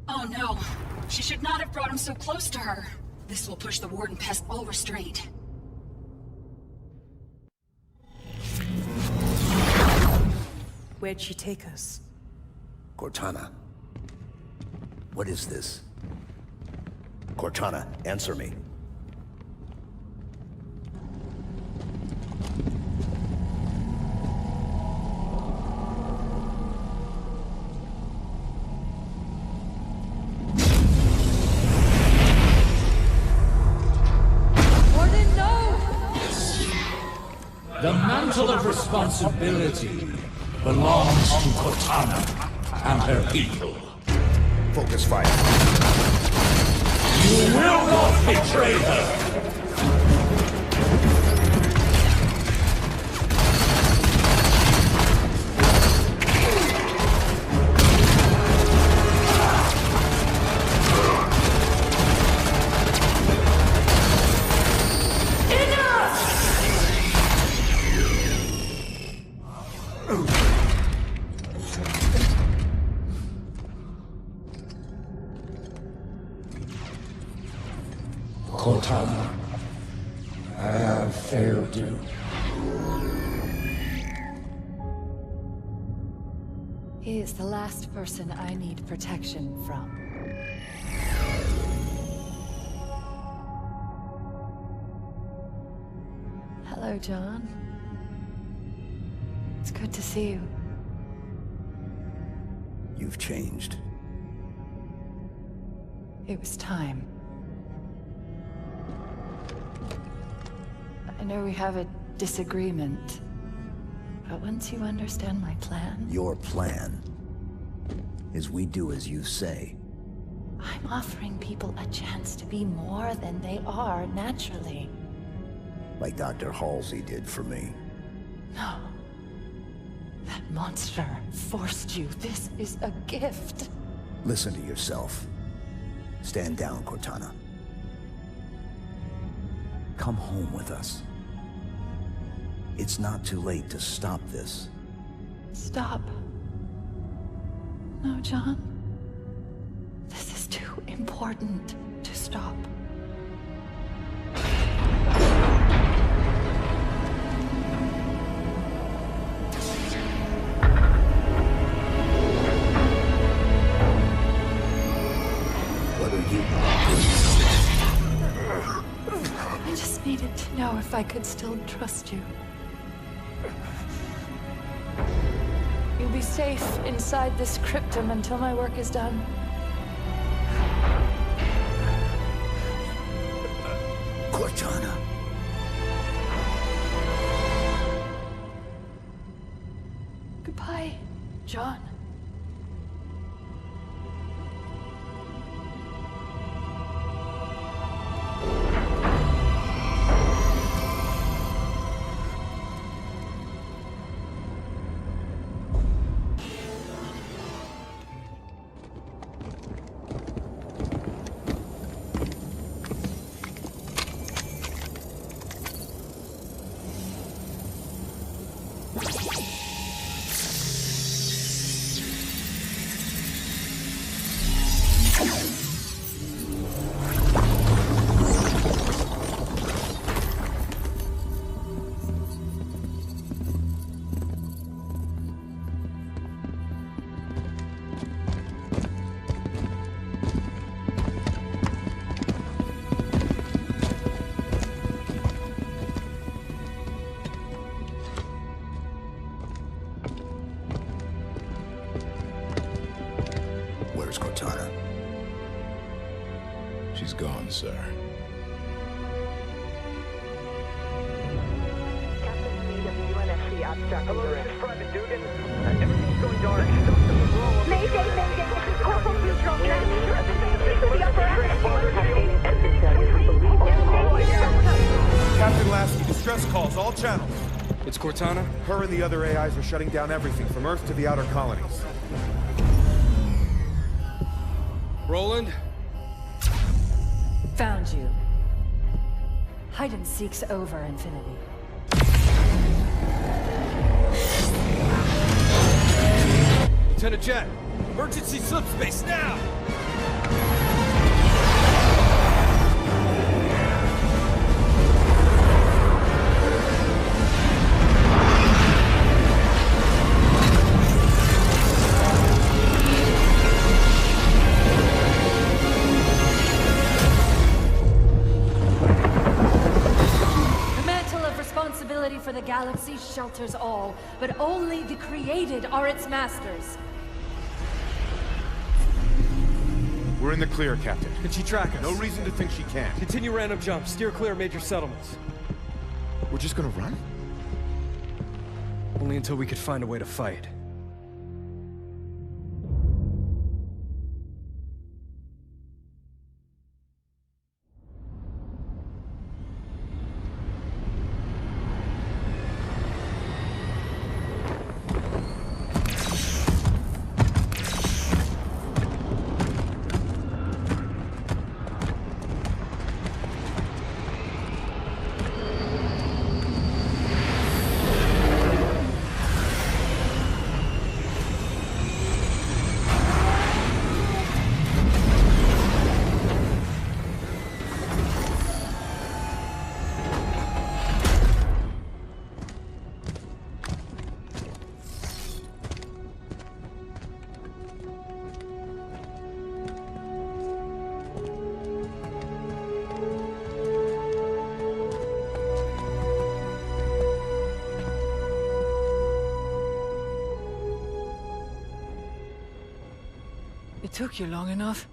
Oh no. She should not have brought him so close to her. This will push the Warden past all restraint. Where'd she take us? Cortana. What is this? Cortana, answer me. Warden, no! The mantle of responsibility belongs to Cortana and her people. Focus fire. You will not betray her! Cortana. I have failed you. He is the last person I need protection from. Hello, John. It's good to see you. You've changed. It was time. I know we have a disagreement, but once you understand my plan... Your plan is we do as you say. I'm offering people a chance to be more than they are naturally. Like Dr. Halsey did for me. No. That monster forced you. This is a gift. Listen to yourself. Stand down, Cortana. Come home with us. It's not too late to stop this. Stop. No, John. This is too important to stop. I just needed to know if I could still trust you. You'll be safe inside this cryptum until my work is done. Cortana. Goodbye, John. Where's Cortana? She's gone, sir. Hello, this is Private Dugan. Everything's going dark. Mayday, mayday. Corporal Neutral, can I the upper Captain Lasky, distress calls, all channels. It's Cortana? Her and the other AIs are shutting down everything from Earth to the outer colonies. Roland? Found you. Hide and seek's over, Infinity. Lieutenant Jet, emergency subspace now! For the galaxy shelters all, but only the created are its masters. We're in the clear, Captain. Can she track us? No reason to think she can't. Continue random jumps. Steer clear of major settlements. We're just gonna run? Only until we could find a way to fight. took you long enough.